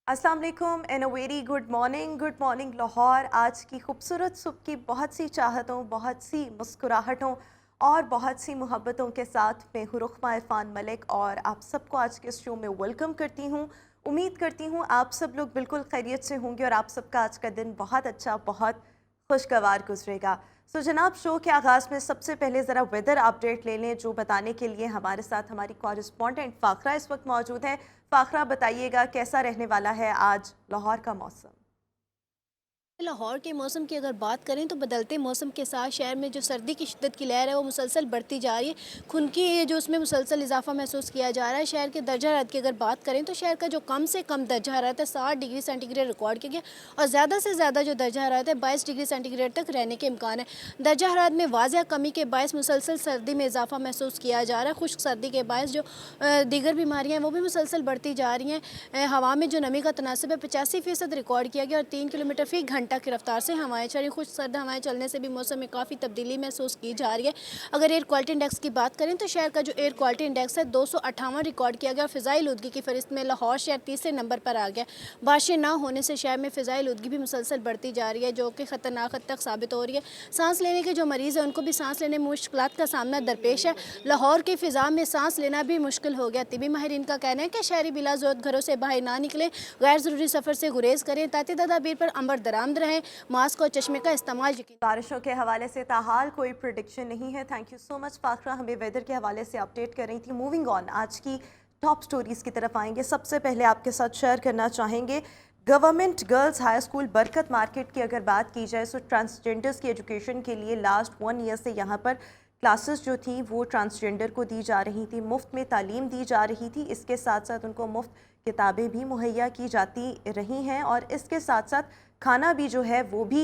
अस्सलाम वालेकुम and a very good morning Lahore. आज की खूबसूरत सुबह की बहुत सी चाहतों, बहुत सी मुस्कुराहटों और बहुत सी मोहब्बतों के साथ मैं हूँ रुखमा इरफान मलिक और आप सबको आज के इस शो में वेलकम करती हूँ। उम्मीद करती हूँ आप सब लोग बिल्कुल खैरियत से होंगे और आप सबका आज का दिन बहुत अच्छा, बहुत खुशगवार गुजरेगा। सो जनाब, शो के आगाज़ में सबसे पहले ज़रा वेदर अपडेट ले लें, जो बताने के लिए हमारे साथ हमारी कॉरेस्पॉन्डेंट फ़ाखरा इस वक्त मौजूद है। फ़ाखरा, बताइएगा कैसा रहने वाला है आज लाहौर का मौसम? लाहौर के मौसम की अगर बात करें तो बदलते मौसम के साथ शहर में जो सर्दी की शिद्दत की लहर है वो मुसलसल बढ़ती जा रही है। खुनकी ये जो उसमें मुसलसल इजाफा महसूस किया जा रहा है। शहर के दर्जा हरारत की अगर बात करें तो शहर का जो कम से कम दर्जा हरारत है 60 डिग्री सेंटीग्रेड रिकॉर्ड किया गया और ज़्यादा से ज़्यादा जो दर्जा हरारत है 22 डिग्री सेंटीग्रेड तक रहने के इम्कान है। दर्जा हरारत में वाज़ह कमी के बायस मुसलसल सर्दी में इजाफा महसूस किया जा रहा है। खुश्क सर्दी के बायस जो दीगर बीमारियाँ हैं वो भी मुसलसल बढ़ती जा रही हैं। हवा में जो नमी का तनासब है 85% रिकॉर्ड किया गया और 3 किलोमीटर फ़ी घंटा की रफ्तार से हवाएं चल रही। खुश सर्द हवाएं चलने से भी मौसम में काफ़ी तब्दीली महसूस की जा रही है। अगर एयर क्वालिटी इंडेक्स की बात करें तो शहर का जो एयर क्वालिटी इंडेक्स है 258 रिकॉर्ड किया गया और फ़िज़ाई आलूदगी की फहरिस्त में लाहौर शहर तीसरे नंबर पर आ गया। बारिशें ना होने से शहर में फ़िज़ाई आलूदगी भी मुसलसल बढ़ती जा रही है, जो कि ख़तरनाक हद तक साबित हो रही है। सांस लेने के जो मरीज़ हैं उनको भी सांस लेने में मुश्किलात का सामना दरपेश है। लाहौर की फ़िज़ा में सांस लेना भी मुश्किल हो गया। तिबी माहिरीन का कहना है कि शहरी बिला ज़रूरत घरों से बाहर ना निकलें, गैर ज़रूरी सफ़र से गुरेज करें, ताकि तदाबीर पर अमल दरामद रहें। मास्क और चश्मे का इस्तेमाल यकीनी। बारिशों के हवाले से ताहाल कोई प्रिडिक्शन नहीं है। थैंक यू सो मच फ़ाखरा, हमें वेदर के हवाले से अपडेट कर रही थी। मूविंग ऑन, आज की टॉप स्टोरीज़ की तरफ आएंगे। सबसे पहले आपके साथ शेयर करना चाहेंगे गवर्नमेंट गर्ल्स हाई स्कूल बरकत मार्केट की अगर बात की जाए तो ट्रांसजेंडर्स की एजुकेशन के लिए लास्ट 1 ईयर से यहाँ पर क्लासेस जो थी वो ट्रांसजेंडर को दी जा रही थी, मुफ्त में तालीम दी जा रही थी। इसके साथ साथ उनको मुफ्त किताबें भी मुहैया की जाती रही हैं और इसके साथ साथ खाना भी जो है वो भी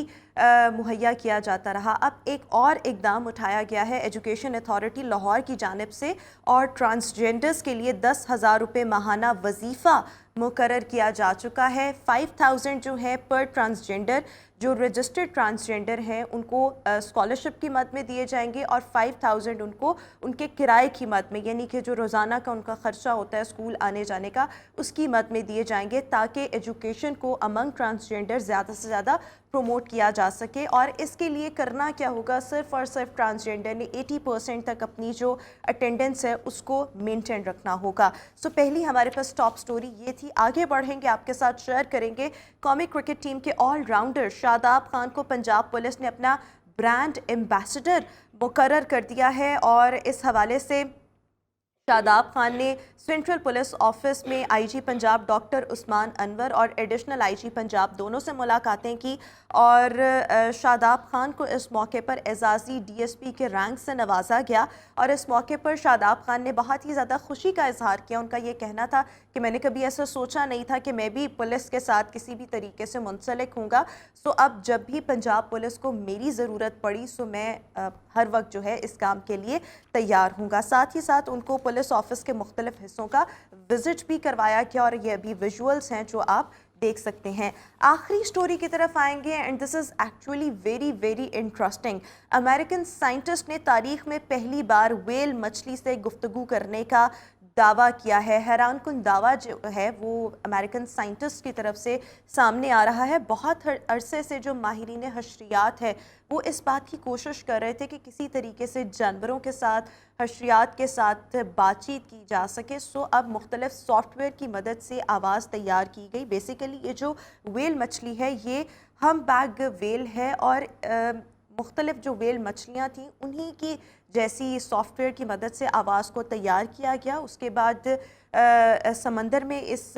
मुहैया किया जाता रहा। अब एक और इकदाम उठाया गया है एजुकेशन अथॉरिटी लाहौर की जानिब से और ट्रांसजेंडर्स के लिए 10,000 रुपये माहाना वजीफ़ा मुकर्रर किया जा चुका है। 5,000 जो है पर ट्रांसजेंडर, जो रजिस्टर्ड ट्रांसजेंडर हैं उनको स्कॉलरशिप की मद में दिए जाएंगे और 5,000 उनको उनके किराए की मद में, यानी कि जो रोज़ाना का उनका ख़र्चा होता है स्कूल आने जाने का, उसकी मद में दिए जाएंगे, ताकि एजुकेशन को अमंग ट्रांसजेंडर ज़्यादा से ज़्यादा प्रमोट किया जा सके। और इसके लिए करना क्या होगा, सिर्फ़ और सिर्फ ट्रांसजेंडर ने 80% तक अपनी जो अटेंडेंस है उसको मेंटेन रखना होगा। सो पहली हमारे पास टॉप स्टोरी ये थी। आगे बढ़ेंगे, आपके साथ शेयर करेंगे कौमी क्रिकेट टीम के ऑलराउंडर शादाब खान को पंजाब पुलिस ने अपना ब्रांड एम्बेसडर मुकर्रर कर दिया है और इस हवाले से शादाब खान ने सेंट्रल पुलिस ऑफिस में आईजी पंजाब डॉक्टर उस्मान अनवर और एडिशनल आईजी पंजाब दोनों से मुलाकातें की और शादाब खान को इस मौके पर एजाज़ी डीएसपी के रैंक से नवाजा गया। और इस मौके पर शादाब खान ने बहुत ही ज़्यादा खुशी का इजहार किया। उनका ये कहना था कि मैंने कभी ऐसा सोचा नहीं था कि मैं भी पुलिस के साथ किसी भी तरीके से मुंसलिक हूँगा। सो अब जब भी पंजाब पुलिस को मेरी ज़रूरत पड़ी सो मैं हर वक्त जो है इस काम के लिए तैयार हूँगा। साथ ही साथ उनको पुलिस ऑफिस के मुख्तलिफ हिस्सों का विजिट भी करवाया गया और ये अभी विजुअल्स हैं जो आप देख सकते हैं। आखिरी स्टोरी की तरफ आएंगे and this is actually very very interesting. American scientist ने तारीख में पहली बार व्हेल मछली से गुफ्तगू करने का दावा किया है। हैरानकुन दावा जो है वो अमेरिकन साइंटिस्ट की तरफ से सामने आ रहा है। बहुत अरसे से जो माहिरीन हशरियात है वो इस बात की कोशिश कर रहे थे कि किसी तरीके से जानवरों के साथ, हशरियात के साथ बातचीत की जा सके। सो अब मुख्तलिफ सॉफ्टवेयर की मदद से आवाज़ तैयार की गई। बेसिकली ये जो व्हेल मछली है ये हम बैग व्हेल है और मुख्तलिफ जो व्हेल मछलियाँ थीं उन्हीं की जैसी सॉफ्टवेयर की मदद से आवाज़ को तैयार किया गया। उसके बाद समंदर में इस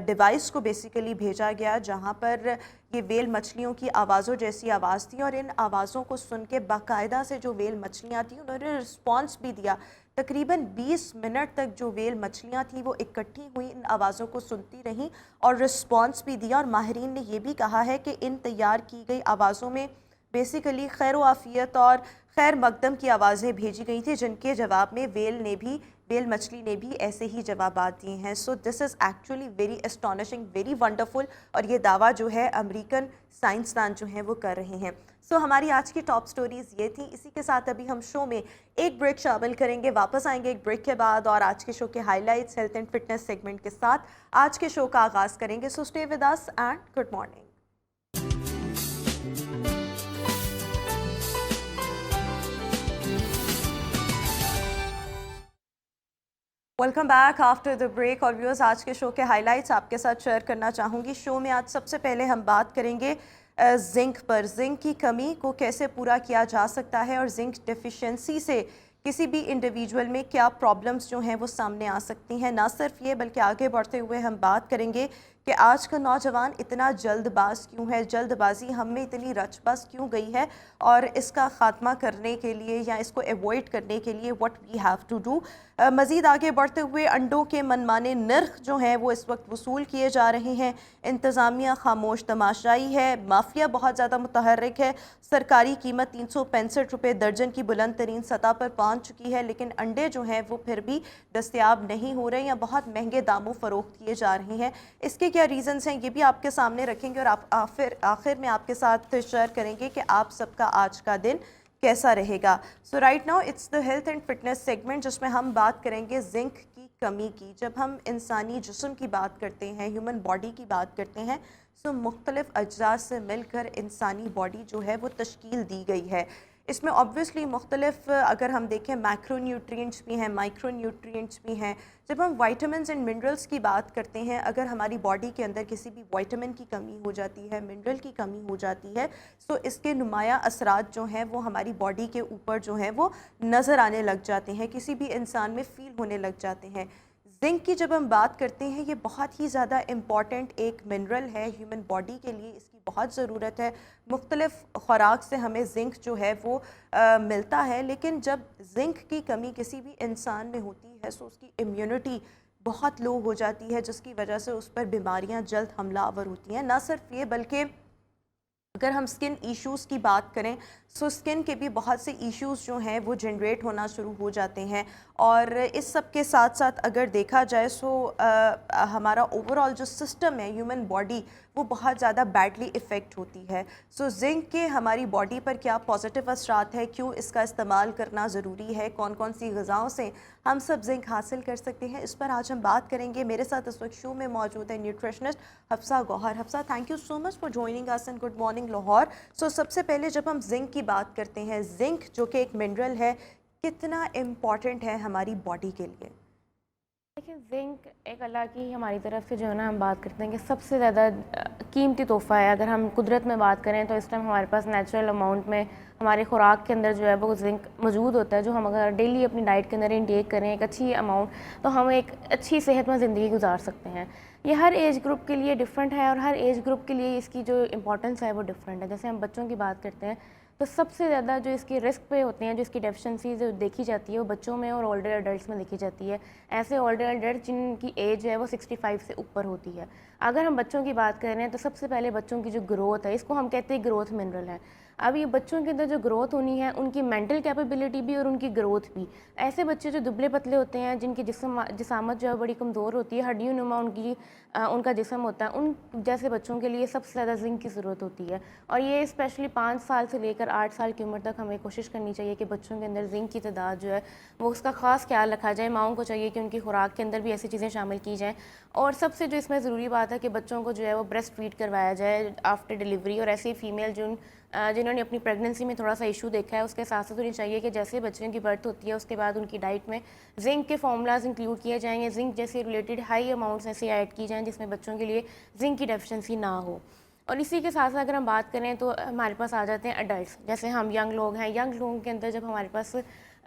डिवाइस को बेसिकली भेजा गया जहाँ पर ये व्हेल मछलियों की आवाज़ों जैसी आवाज़ थी और इन आवाज़ों को सुन के बाकायदा से जो व्हेल मछलियाँ थीं उन्होंने रिस्पॉन्स भी दिया। तकरीबन 20 मिनट तक जो व्हेल मछलियाँ थीं वो इकट्ठी हुई, इन आवाज़ों को सुनती रहीं और रिस्पॉन्स भी दिया। और माहिरीन ने यह भी कहा है कि इन तैयार की गई आवाज़ों में बेसिकली खैर आफ़ियत और खैर मकदम की आवाज़ें भेजी गई थी, जिनके जवाब में वेल मछली ने भी ऐसे ही जवाबात दिए हैं। So this is actually very astonishing, very wonderful, और ये दावा जो है अमेरिकन साइंसदान जो हैं वो कर रहे हैं। सो हमारी आज की टॉप स्टोरीज़ ये थी। इसी के साथ अभी हम शो में एक ब्रेक शामिल करेंगे, वापस आएंगे एक ब्रेक के बाद और आज के शो के highlights, health and fitness segment के साथ आज के शो का आगाज़ करेंगे। So stay with us and good morning. Welcome back after the break. और व्यूअर्स, आज के शो के हाइलाइट्स आपके साथ शेयर करना चाहूँगी। शो में आज सबसे पहले हम बात करेंगे जिंक पर। जिंक की कमी को कैसे पूरा किया जा सकता है और जिंक डिफिशिएंसी से किसी भी इंडिविजुअल में क्या प्रॉब्लम्स जो हैं वो सामने आ सकती हैं। ना सिर्फ ये, बल्कि आगे बढ़ते हुए हम बात करेंगे कि आज का नौजवान इतना जल्दबाज क्यों है, जल्दबाजी हम में इतनी रचबस क्यों गई है, और इसका ख़ात्मा करने के लिए या इसको अवॉइड करने के लिए what we have to do. मज़ीद आगे बढ़ते हुए अंडों के मनमाने नर्ख जो हैं वो इस वक्त वसूल किए जा रहे हैं। इंतज़ामिया खामोश तमाशाई है, माफिया बहुत ज़्यादा मुतहर्रिक है। सरकारी कीमत 365 रुपये दर्जन की बुलंद तरीन सतह पर पहुँच चुकी है, लेकिन अंडे जो हैं वो फिर भी दस्तयाब नहीं हो रहे या बहुत महंगे दामों फ़रोख्त किए जा रहे हैं। इसके क्या रीज़न्स हैं ये भी आपके सामने रखेंगे और आप आखिर में आपके साथ शेयर करेंगे कि आप सबका आज का दिन कैसा रहेगा। So right now it's the health and fitness segment, जिसमें हम बात करेंगे जिंक की कमी की। जब हम इंसानी जिस्म की बात करते हैं, ह्यूमन बॉडी की बात करते हैं, सो मुख्तलिफ अज्जा से मिलकर इंसानी बॉडी जो है वो तश्कील दी गई है। इसमें ऑब्वियसली मुख्तलिफ अगर हम देखें मैक्रो न्यूट्रिएंट्स भी हैं, माइक्रो न्यूट्रिएंट्स भी हैं। जब हम वाइटामिन्स एंड मिनरल्स की बात करते हैं, अगर हमारी बॉडी के अंदर किसी भी वाइटामिन की कमी हो जाती है, मिनरल की कमी हो जाती है, तो इसके नुमाया असरात जो हैं वो हमारी बॉडी के ऊपर जो हैं वो नज़र आने लग जाते हैं, किसी भी इंसान में फ़ील होने लग जाते हैं। जिंक की जब हम बात करते हैं, ये बहुत ही ज़्यादा इम्पॉर्टेंट एक मिनरल है ह्यूमन बॉडी के लिए, इसकी बहुत ज़रूरत है। मुख्तलिफ़ खुराक से हमें जिंक जो है वो मिलता है, लेकिन जब जिंक की कमी किसी भी इंसान में होती है तो उसकी इम्यूनिटी बहुत लो हो जाती है, जिसकी वजह से उस पर बीमारियां जल्द हमलावर होती हैं। ना सिर्फ ये, बल्कि अगर हम स्किन इश्यूज़ की बात करें, सो स्किन के भी बहुत से इश्यूज़ जो हैं वो जनरेट होना शुरू हो जाते हैं। और इस सब के साथ साथ अगर देखा जाए सो हमारा ओवरऑल जो सिस्टम है, ह्यूमन बॉडी, वो बहुत ज़्यादा बैडली इफ़ेक्ट होती है। सो जिंक के हमारी बॉडी पर क्या पॉजिटिव असरात है, क्यों इसका इस्तेमाल करना ज़रूरी है, कौन कौन सी ग़िज़ाओं से हम सब जिंक हासिल कर सकते हैं, इस पर आज हम बात करेंगे। मेरे साथ इस वक्त शो में मौजूद है nutritionist Hafsa Gauhar. Hafsa, thank you so much for joining us in good morning Lahore. So सबसे पहले जब हम जिंक की बात करते हैं, जिंक जो कि एक मिनरल है, कितना इम्पॉर्टेंट है हमारी बॉडी के लिए? देखिए, जिंक एक अल्लाह की हमारी तरफ से जो है ना, हम बात करते हैं कि सबसे ज़्यादा कीमती तोहफ़ा है। अगर हम कुदरत में बात करें तो इस टाइम हमारे पास नेचुरल अमाउंट में हमारे खुराक के अंदर जो है वो जिंक मौजूद होता है, जो हम अगर डेली अपनी डाइट के अंदर इनटेक करें एक अच्छी अमाउंट, तो हम एक अच्छी सेहतमंद ज़िंदगी गुजार सकते हैं। ये हर एज ग्रुप के लिए डिफरेंट है और हर एज ग्रुप के लिए इसकी जो इंपॉर्टेंस है वो डिफरेंट है। जैसे हम बच्चों की बात करते हैं तो सबसे ज़्यादा जो इसके रिस्क पे होते हैं, जो इसकी डेफिशिएंसी जो देखी जाती है वो बच्चों में और ओल्डर एडल्ट्स में देखी जाती है। ऐसे ओल्डर एडल्ट जिनकी एज है वो 65 से ऊपर होती है। अगर हम बच्चों की बात कर रहे हैं तो सबसे पहले बच्चों की जो ग्रोथ है, इसको हम कहते हैं ग्रोथ मिनरल है। अब ये बच्चों के अंदर जो ग्रोथ होनी है, उनकी मेंटल कैपेबिलिटी भी और उनकी ग्रोथ भी। ऐसे बच्चे जो दुबले पतले होते हैं, जिनकी जिसामत जो है बड़ी कमज़ोर होती है, हड्डियों नुमा उनका जिस्म होता है, उन जैसे बच्चों के लिए सबसे ज़्यादा जिंक की ज़रूरत होती है। और ये स्पेशली 5 साल से लेकर 8 साल की उम्र तक हमें कोशिश करनी चाहिए कि बच्चों के अंदर जिंक की तादाद जो है वो उसका ख़ास ख्याल रखा जाए। माओं को चाहिए कि उनकी खुराक के अंदर भी ऐसी चीज़ें शामिल की जाएँ। और सबसे जो इसमें ज़रूरी बात है कि बच्चों को जो है वो ब्रेस्ट फीड करवाया जाए आफ्टर डिलीवरी। और ऐसी फीमेल जिन्होंने अपनी प्रेगनेंसी में थोड़ा सा इशू देखा है, उसके साथ साथ उन्हें चाहिए कि जैसे बच्चों की बर्थ होती है उसके बाद उनकी डाइट में जिंक के फार्मूलाज इंक्लूड किए जाएंगे, जिंक जैसे रिलेटेड हाई अमाउंट्स ऐसे ऐड की जाएँ जिसमें बच्चों के लिए जिंक की डेफिशिएंसी ना हो। और इसी के साथ साथ अगर हम बात करें तो हमारे पास आ जाते हैं अडल्ट, जैसे हम यंग लोग हैं। यंग लोगों के अंदर जब हमारे पास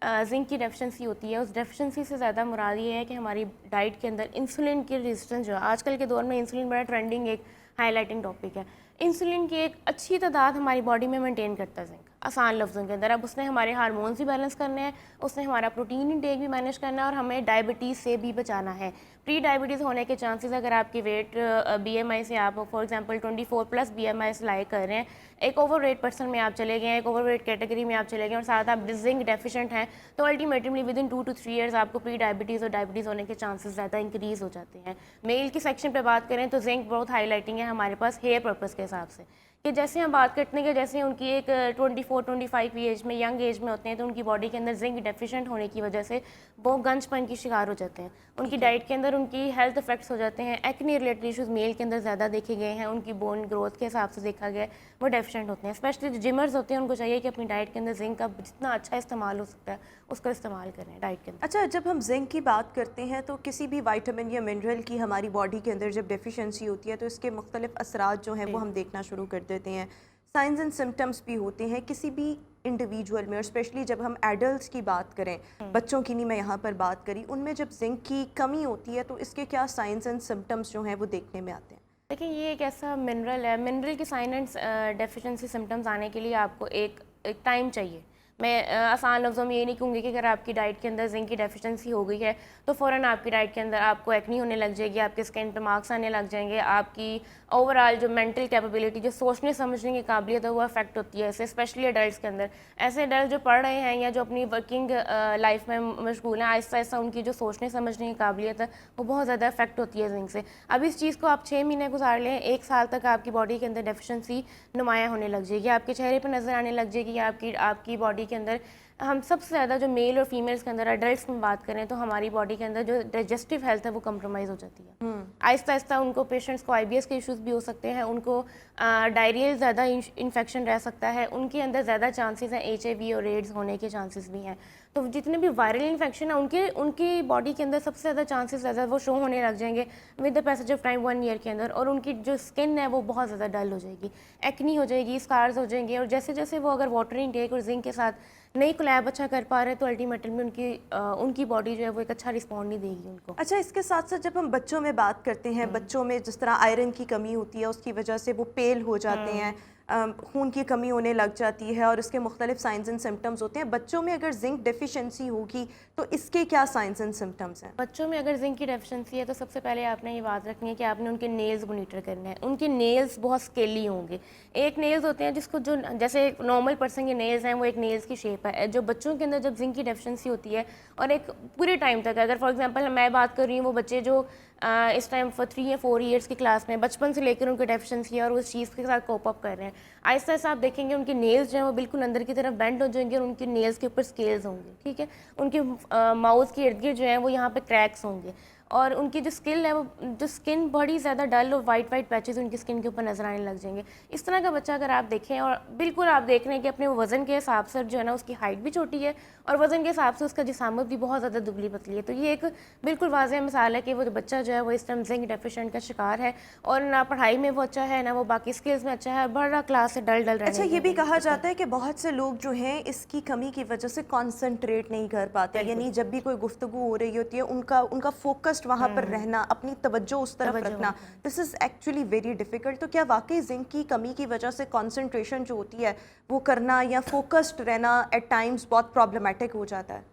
जिंक की डेफिशिएंसी होती है, उस डेफिशिएंसी से ज़्यादा मुराद ये है कि हमारी डाइट के अंदर इंसुलिन की रेजिस्टेंस जो है, आजकल के दौर में इंसुलिन बड़ा ट्रेंडिंग एक हाईलाइटिंग टॉपिक है। इंसुलिन की एक अच्छी तादाद हमारी बॉडी में मेंटेन करता है जिंक। आसान लफ्ज़ों के अंदर। अब उसने हमारे हार्मोन्स भी बैलेंस करने हैं, उसने हमारा प्रोटीन इंटेक भी मैनेज करना है और हमें डायबिटीज़ से भी बचाना है। प्री डायबिटीज़ होने के चांसेस, अगर आपकी वेट बीएमआई से आप फॉर एग्जांपल 24+ बीएमआई से लाइक कर रहे हैं, एक ओवरवेट पर्सन में आप चले गए हैं, एक ओवरवेट कैटेगरी में आप चले गए और साथ आप जिंक डेफिशिएंट हैं, तो ultimately with in 2 to 3 years आपको प्री डायबिटीज़ और डायबिटीज़ होने के चांसेस ज़्यादा इंक्रीज़ हो जाते हैं। मेल की सेक्शन पे बात करें तो जिंक बहुत हाईलाइटिंग है हमारे पास हेयर पर्पज़ के हिसाब से, कि जैसे हम बात करते हैं कि जैसे उनकी एक 24-25 की एज में, यंग एज में होते हैं, तो उनकी बॉडी के अंदर जिंक डेफिशिएंट होने की वजह से वो गंजपन की शिकार हो जाते हैं। उनकी डाइट के अंदर उनकी हेल्थ इफेक्ट्स हो जाते हैं। एक्ने रिलेटेड इशूज़ मेल के अंदर ज़्यादा देखे गए हैं, उनकी बोन ग्रोथ के हिसाब से देखा गया है, वो डेफिशिएंट होते हैं। स्पेशली जो जिमर्स होते हैं उनको चाहिए कि अपनी डाइट के अंदर जिंक का जितना अच्छा इस्तेमाल हो सकता है उसका इस्तेमाल करें डाइट के अंदर। अच्छा, जब हम जिंक की बात करते हैं तो किसी भी विटामिन या मिनरल की हमारी बॉडी के अंदर जब डेफिशिएंसी होती है तो इसके मुख्तलिफ असरात जो हैं वो हम देखना शुरू कर देते हैं। साइंस एंड सिम्टम्स भी होते हैं किसी भी इंडिविजुअल में, और स्पेशली जब हम एडल्ट्स की बात करें, बच्चों की नहीं मैं यहाँ पर बात करी, उनमें जब जिंक की कमी होती है तो इसके क्या साइंस एंड सिम्टम्स जो हैं वो देखने में आते हैं? देखिए, ये एक ऐसा मिनरल है, मिनरल के साइन एंड डेफिशिएंसी सिम्टम्स आने के लिए आपको एक टाइम चाहिए। मैं आसान लफ्ज़ों में ये नहीं कहूँगी कि अगर आपकी डाइट के अंदर जिंक की डेफिशिएंसी हो गई है तो फ़ौरन आपकी डाइट के अंदर आपको एक्नी होने लग जाएगी, आपके स्किन पे मार्क्स आने लग जाएंगे, आपकी ओवरऑल जो मेंटल कैपेबिलिटी, जो सोचने समझने की काबिलियत है वो अफेक्ट होती है। ऐसे स्पेशली एडल्ट्स के अंदर, ऐसे एडल्ट जो पढ़ रहे हैं या जो अपनी वर्किंग लाइफ में मशगूल हैं, आहिस्ता आहिस्ता उनकी जो सोचने समझने की काबिलियत है वो बहुत ज़्यादा अफेक्ट होती है जिंक से। अब इस चीज़ को आप 6 महीने गुजार लें, 1 साल तक आपकी बॉडी के अंदर डेफिशिएंसी नुमायाँ होने लग जाएगी, आपके चेहरे पर नज़र आने लग जाएगी, आपकी बॉडी के अंदर हम सबसे ज़्यादा जो मेल और फीमेल्स के अंदर एडल्ट्स में बात करें तो हमारी बॉडी के अंदर जो डाइजेस्टिव हेल्थ है वो कंप्रोमाइज़ हो जाती है। आहिस्ता आहिस्ता उनको पेशेंट्स को आईबीएस के इश्यूज़ भी हो सकते हैं, उनको डायरियल ज़्यादा इन्फेक्शन रह सकता है, उनके अंदर ज़्यादा चांसेस हैं एचआईवी और एड्स होने के चांसेस भी हैं। तो जितने भी वायरल इन्फेक्शन है उनकी बॉडी के अंदर सबसे ज़्यादा चांसेस वो शो होने लग जाएंगे with the passage of time 1 year के अंदर, और उनकी जो स्किन है वो बहुत ज़्यादा डल हो जाएगी, एक्नी हो जाएगी, स्कार्स हो जाएंगे, और जैसे जैसे वो अगर वाटर इनटेक और जिंक के साथ नहीं कोलैब अच्छा कर पा रहे तो अल्टीमेटली में उनकी बॉडी जो है वो एक अच्छा रिस्पॉन्ड नहीं देगी उनको। अच्छा, इसके साथ साथ जब हम बच्चों में बात करते हैं, बच्चों में जिस तरह आयरन की कमी होती है उसकी वजह से वो पेल हो जाते हैं, खून की कमी होने लग जाती है और इसके मुख्तलिफ साइंस एंड सिम्टम्स होते हैं। बच्चों में अगर जिंक डेफिशिएंसी होगी तो इसके क्या साइंस एंड सिम्टम्स हैं? बच्चों में अगर जिंक की डेफिशिएंसी है तो सबसे पहले आपने ये बात रखनी है कि आपने उनके नेल्स मॉनिटर करने हैं। उनके नेल्स बहुत स्केली होंगे। एक नेल्स होते हैं जिसको जो जैसे एक नॉर्मल पर्सन के नेल्स हैं वो एक नेल्स की शेप है। जो बच्चों के अंदर जब जिंक की डेफिशिएंसी होती है और एक पूरे टाइम तक, अगर फॉर एग्जांपल मैं बात कर रही हूँ वो बच्चे जो इस टाइम 3 या 4 ईयर्स की क्लास में बचपन से लेकर उनकी डेफिशिएंसी है और उस चीज़ के साथ कोप अप कर रहे हैं, आहिस्ता आहिस्ता आप देखेंगे उनके नेल्स जो हैं वो बिल्कुल अंदर की तरफ बेंड हो जाएंगे और उनके नेल्स के ऊपर स्केल्स होंगे, ठीक है। उनके माउथ के इर्द गिर्द जो है वो यहाँ पे क्रैक्स होंगे और उनकी जो स्किन है वो जो स्किन बड़ी ज़्यादा डल और वाइट पैचेस उनकी स्किन के ऊपर नजर आने लग जाएंगे। इस तरह का बच्चा अगर आप देखें और बिल्कुल आप देख रहे हैं कि अपने वज़न के हिसाब से जो है ना उसकी हाइट भी छोटी है और वज़न के हिसाब से उसका जिस्मानत भी बहुत ज़्यादा दुबली पतली है, तो ये एक बिल्कुल वाज़ेह मिसाल है कि वो जो बच्चा जो है वो इस टाइम जिंक डेफिशिएंट का शिकार है और ना पढ़ाई में वो अच्छा है ना वो बाकी स्किल्स में अच्छा है, बड़ा क्लास से डल रहने। अच्छा, ये भी कहा जाता है कि बहुत से लोग जो हैं इसकी कमी की वजह से कॉन्सेंट्रेट नहीं कर पाते, यानी जब भी कोई गुफ्तगू हो रही होती है उनका फोकस्ड वहाँ पर रहना, अपनी तवज्जो उस तरफ रखना, this is actually very difficult. तो क्या वाकई जिंक की कमी की वजह से कंसंट्रेशन जो होती है वो करना या फोकस्ड रहना एट टाइम्स बहुत प्रॉब्लमेटिक हो जाता है?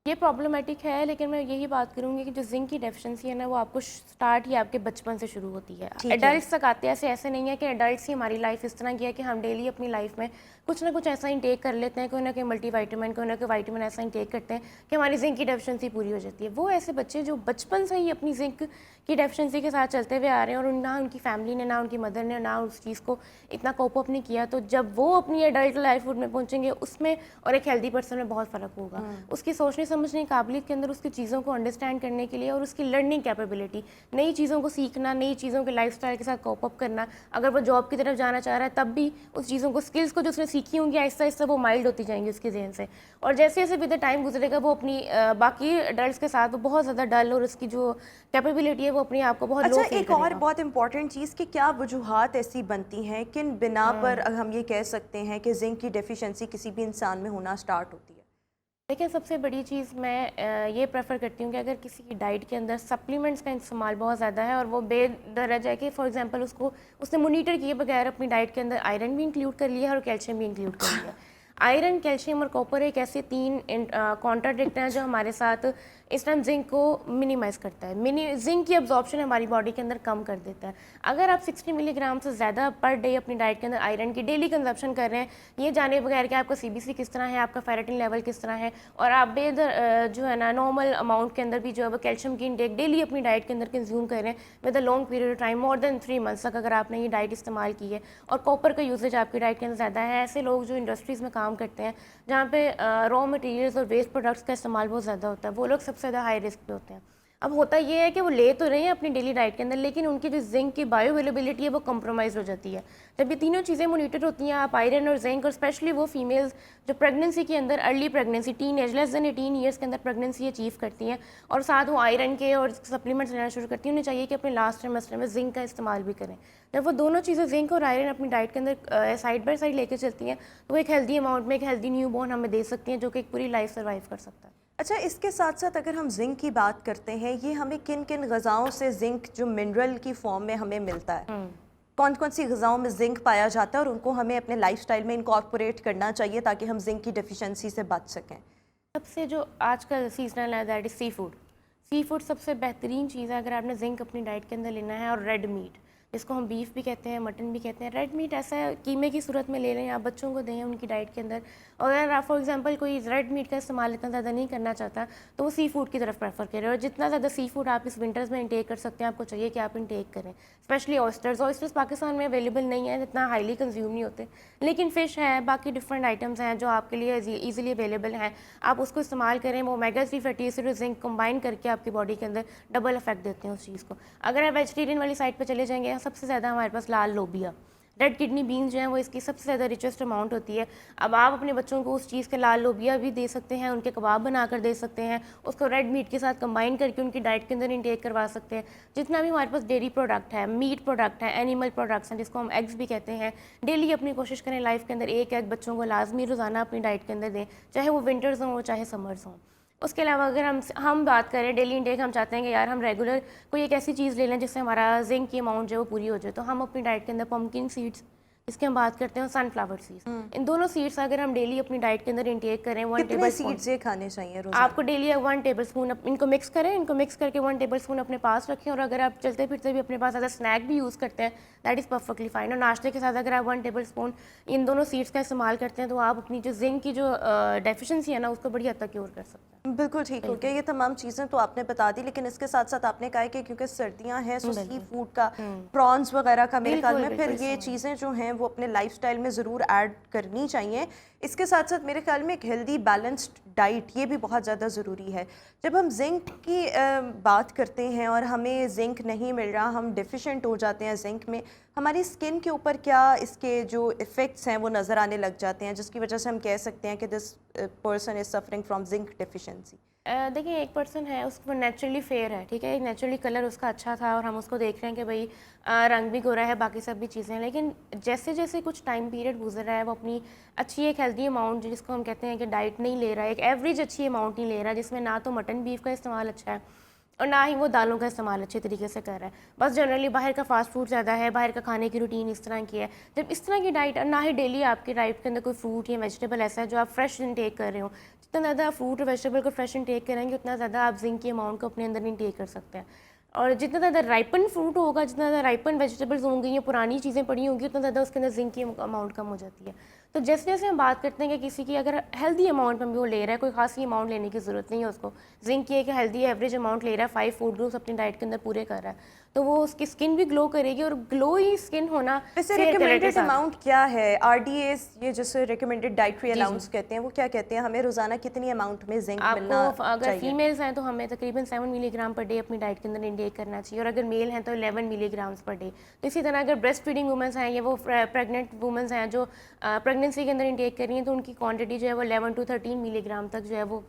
ये प्रॉब्लमेटिक है, लेकिन मैं यही बात करूँगी कि जो जिंक की डेफिशिएंसी है ना वो आपको स्टार्ट ही आपके बचपन से शुरू होती है, एडल्ट्स तक आते हैं। ऐसे नहीं है कि एडल्ट्स ही हमारी लाइफ इस तरह की है कि हम डेली अपनी लाइफ में कुछ ना कुछ ऐसा इंटेक कर लेते हैं, कोई ना कोई मल्टीविटामिन, कोई ना कोई विटामिन ऐसा इंटेक करते हैं कि हमारी जिंक की डेफिशिएंसी पूरी हो जाती है। वो ऐसे बच्चे जो बचपन से ही अपनी जिंक की डेफिशिएंसी के साथ चलते हुए आ रहे हैं और ना उनकी फैमिली ने, ना उनकी मदर ने, ना उस चीज़ को इतना कोप अप नहीं किया, तो जब वो अपनी एडल्ट लाइफ में पहुंचेंगे उसमें और एक हेल्दी पर्सन में बहुत फ़र्क होगा। उसकी सोचने समझने की काबिलियत के अंदर, उसकी चीज़ों को अंडरस्टैंड करने के लिए और उसकी लर्निंग कैपेबिलिटी, नई चीज़ों को सीखना, नई चीज़ों के लाइफस्टाइल के साथ कोप अप करना, अगर वो जॉब की तरफ जाना चाह रहा है तब भी उस चीज़ों को, स्किल्स को जो उसने सीखी होंगी आहिस्ता आहिस्ता वो माइल्ड होती जाएंगी उसके जहन से, और जैसे जैसे विद द टाइम गुजरेगा वो अपनी बाकी एडल्ट्स के साथ वो बहुत ज़्यादा डल और उसकी जो कैपेबिलिटी है वो अपने आप को बहुत लो अच्छा, फील एक और करेगा। बहुत इंपॉर्टेंट चीज़ कि क्या वजूहात ऐसी बनती हैं किन बिना पर हम ये कह सकते हैं कि जिंक की डेफिशिएंसी किसी भी इंसान में होना स्टार्ट होती है? लेकिन सबसे बड़ी चीज़ मैं ये प्रेफर करती हूँ कि अगर किसी की डाइट के अंदर सप्लीमेंट्स का इस्तेमाल बहुत ज़्यादा है और वो बेदरज है कि फॉर एग्जांपल उसने मोनीटर किए बगैर अपनी डाइट के अंदर आयरन भी इंक्लूड कर लिया है और कैल्शियम भी इंक्लूड कर लिया है। आयरन, कैल्शियम और कॉपर एक ऐसे 3 कॉन्ट्राडिक्ट हैं जो हमारे साथ इस टाइम जिंक को मिनिमाइज़ करता है। जिंक की अब्जॉर्प्शन हमारी बॉडी के अंदर कम कर देता है। अगर आप 60 मिलीग्राम से ज़्यादा पर डे अपनी डाइट के अंदर आयरन की डेली कंजप्शन कर रहे हैं, ये जाने बगैर कि आपका CBC किस तरह है, आपका फेरेटिन लेवल किस तरह है, और आप जो है ना नॉर्मल अमाउंट के अंदर भी जो है वो कैल्शियम की इंटेक डेली अपनी डाइट के अंदर कंज्यूम कर रहे हैं with a long period of time, more than 3 months तक अगर आपने ये डाइट इस्तेमाल की है, और कॉपर का यूजेज आपकी डाइट के अंदर ज़्यादा है, ऐसे लोग जो इंडस्ट्रीज़ में काम करते हैं जहाँ पे रॉ मटेरियल्स और वेस्ट प्रोडक्ट्स का इस्तेमाल बहुत ज़्यादा होता है, वो लोग सबसे ज़्यादा हाई रिस्क पे होते हैं। अब होता ये है कि वो ले तो रहे हैं अपनी डेली डाइट के अंदर, लेकिन उनकी जो जिंक की बायो अवेलेबिलिटी है वो कंप्रोमाइज़ हो जाती है। जब ये तीनों चीज़ें मॉनिटर होती हैं, आप आयरन और जिंक, और स्पेशली वो फीमेल्स जो प्रेगनेंसी के अंदर early pregnancy, teen age less than 18 years के अंदर प्रेगनेंसी अचीव करती हैं और साथ वो आयरन के और सप्लीमेंट्स लेना शुरू करती हैं, उन्हें चाहिए कि अपने लास्ट ट्राइमेस्टर में जिंक का इस्तेमाल भी करें। जब वो दोनों चीज़ें जिंक और आयरन अपनी डाइट के अंदर साइड बाय साइड लेके चलती हैं, तो वो एक हेल्दी अमाउंट में एक हेल्दी न्यू बॉर्न हमें दे सकती हैं, जो कि एक पूरी लाइफ सर्वाइव कर सकता है। अच्छा, इसके साथ साथ अगर हम जिंक की बात करते हैं, ये हमें किन किन ग़िज़ाओं से जिंक जो मिनरल की फॉर्म में हमें मिलता है? कौन कौन सी ग़िज़ाओं में जिंक पाया जाता है और उनको हमें अपने लाइफस्टाइल में इनकॉर्पोरेट करना चाहिए ताकि हम जिंक की डेफिशिएंसी से बच सकें? सबसे जो आजकल सीजनल है that is sea food. Sea food सबसे बेहतरीन चीज़ है अगर आपने जिंक अपनी डाइट के अंदर लेना है। और रेड मीट, जिसको हम बीफ भी कहते हैं, मटन भी कहते हैं, रेड मीट ऐसा है कीमे की सूरत में ले लें, आप बच्चों को दें उनकी डाइट के अंदर। और अगर आप फॉर एग्जांपल कोई रेड मीट का इस्तेमाल इतना ज़्यादा नहीं करना चाहता तो वो सी फूड की तरफ प्रेफर करें। और जितना ज़्यादा सी फूड आप इस विंटर्स में इंटेक कर सकते हैं, आपको चाहिए कि आप इंटेक करें। स्पेशली ऑयस्टर्स पाकिस्तान में अवेलेबल नहीं है, इतना हाईली कंज्यूम नहीं होते, लेकिन फ़िश है, बाकी डिफरेंट आइटम्स हैं जो आपके लिए ईजिली अवेलेबल हैं, आप उसको इस्तेमाल करें। वो ओमेगा 3 फैटी एसिड और जिंक कंबाइन करके आपकी बॉडी के अंदर डबल इफेक्ट देते हैं उस चीज़ को। अगर आप वेजिटेरियन वाली साइड पर चले जाएंगे, सबसे ज़्यादा हमारे पास लाल लोबिया, रेड किडनी बीन्स जो हैं वो इसकी सबसे ज़्यादा रिचेस्ट अमाउंट होती है। अब आप अपने बच्चों को उस चीज़ के लाल लोबिया भी दे सकते हैं, उनके कबाब बनाकर दे सकते हैं, उसको रेड मीट के साथ कंबाइन करके उनकी डाइट के अंदर इंटेक करवा सकते हैं। जितना भी हमारे पास डेयरी प्रोडक्ट है, मीट प्रोडक्ट है, एनिमल प्रोडक्ट्स हैं जिसको हम एग्स भी कहते हैं, डेली अपनी कोशिश करें लाइफ के अंदर एक एग बच्चों को लाजमी रोज़ाना अपनी डाइट के अंदर दें, चाहे वो विंटर्स हों चाहे समर्स हों। उसके अलावा अगर हम बात करें डेली इंटेक, हम चाहते हैं कि यार हम रेगुलर कोई एक ऐसी चीज़ ले लें जिससे हमारा जिंक की अमाउंट जो है वो पूरी हो जाए, तो हम अपनी डाइट के अंदर पम्पकिन सीड्स, इसके हम बात करते हैं, सनफ्लावर सीड्स, इन दोनों सीड्स अगर हम डेली अपनी डाइट के अंदर इंटेक करें, 1 टेबल सीड्स ये खाने चाहिए रोज़ाना? आपको डेली 1 टेबल स्पून इनको मिक्स करें, इनको मिक्स करके 1 टेबल स्पून अपने पास रखें। और अगर आप चलते फिरते भी अपने पास एज अ स्नैक भी यूज़ करते हैं, दैट इज़ परफेक्टली फाइन। और नाश्ते के साथ अगर आप 1 टेबल स्पून इन दोनों सीड्स का इस्तेमाल करते हैं तो आप अपनी जो जिंक की जो डेफिशिएंसी है ना उसको बड़ी हद तक क्योर कर सकते हैं। बिल्कुल ठीक हो गया। ये तमाम चीज़ें तो आपने बता दी, लेकिन इसके साथ साथ आपने कहा कि क्योंकि सर्दियां हैं तो सी फूड का, प्रॉन्स वगैरह का मेरे ख्याल में फिर ये चीज़ें जो हैं वो अपने लाइफस्टाइल में ज़रूर ऐड करनी चाहिए। इसके साथ साथ मेरे ख्याल में एक हेल्दी बैलेंस्ड डाइट ये भी बहुत ज़्यादा ज़रूरी है। जब हम जिंक की बात करते हैं और हमें जिंक नहीं मिल रहा, हम डिफिशेंट हो जाते हैं जिंक में, हमारी स्किन के ऊपर क्या इसके जो इफ़ेक्ट्स हैं वो नज़र आने लग जाते हैं जिसकी वजह से हम कह सकते हैं कि this person is suffering from zinc deficiency? देखिए, एक पर्सन है उसको नेचुरली फेयर है, ठीक है, एक नेचुरली कलर उसका अच्छा था और हम उसको देख रहे हैं कि भाई रंग भी गोरा है, बाकी सब भी चीज़ें हैं, लेकिन जैसे जैसे कुछ टाइम पीरियड गुजर रहा है वो अपनी अच्छी एक हेल्दी अमाउंट जिसको हम कहते हैं कि डाइट नहीं ले रहा है, एक एवरेज अच्छी अमाउंट नहीं ले रहा है, जिसमें ना तो मटन बीफ का इस्तेमाल अच्छा है और ना ही वो दालों का इस्तेमाल अच्छे तरीके से कर रहा है। बस जनरली बाहर का फास्ट फूड ज़्यादा है, बाहर का खाने की रूटीन इस तरह की है। जब इस तरह की डाइट, ना ही डेली आपकी डाइट के अंदर कोई फ्रूट या वेजिटेबल ऐसा है जो आप फ्रेश इंटेक कर रहे हो, जितना ज़्यादा फ्रूट और वेजिटेबल को फ्रेश इंटेक करेंगे उतना ज़्यादा आप जिंक की अमाउंट को अपने अंदर इंटेक कर सकते हैं। और जितना ज़्यादा राइपन फ्रूट होगा, जितना ज़्यादा राइपन वेजिटेबल्स होंगी या पुरानी चीज़ें पड़ी होंगी, उतना ज़्यादा उसके अंदर जिंक की अमाउंट कम हो जाती है। तो जैसे जैसे हम बात करते हैं कि किसी की अगर हेल्दी अमाउंट में भी वो ले रहा है, कोई खासी अमाउंट लेने की ज़रूरत नहीं है उसको, जिंक की एक हेल्दी एवरेज अमाउंट ले रहा है, 5 फूड ग्रुप्स अपनी डाइट के अंदर पूरे कर रहा है, तो वो उसकी स्किन भी ग्लो करेगी। और ग्लो ही स्किन होना, वैसे रिकमेंडेड अमाउंट क्या है? RDAs, ये जैसे रिकमेंडेड डाइटरी अलाउंस कहते हैं, वो क्या कहते हैं? हमें रोजाना कितनी अमाउंट में जिंक मिलना आपको अगर चाहिए? फीमेल्स हैं तो हमें तकरीबन 7 मिलीग्राम पर डे अपनी डाइट के अंदर इंटेक करना चाहिए, और अगर मेल हैं तो 11 मिलीग्राम्स पर डे। तो इसी तरह अगर ब्रेस्ट फीडिंग वुमेंस हैं या वो प्रेग्नेंट वुमेंस हैं जो प्रेगनेंसी के अंदर इंटेक कर रही हैं, तो उनकी क्वांटिटी जो है वो 11 to 13 मिलीग्राम तक जो है वो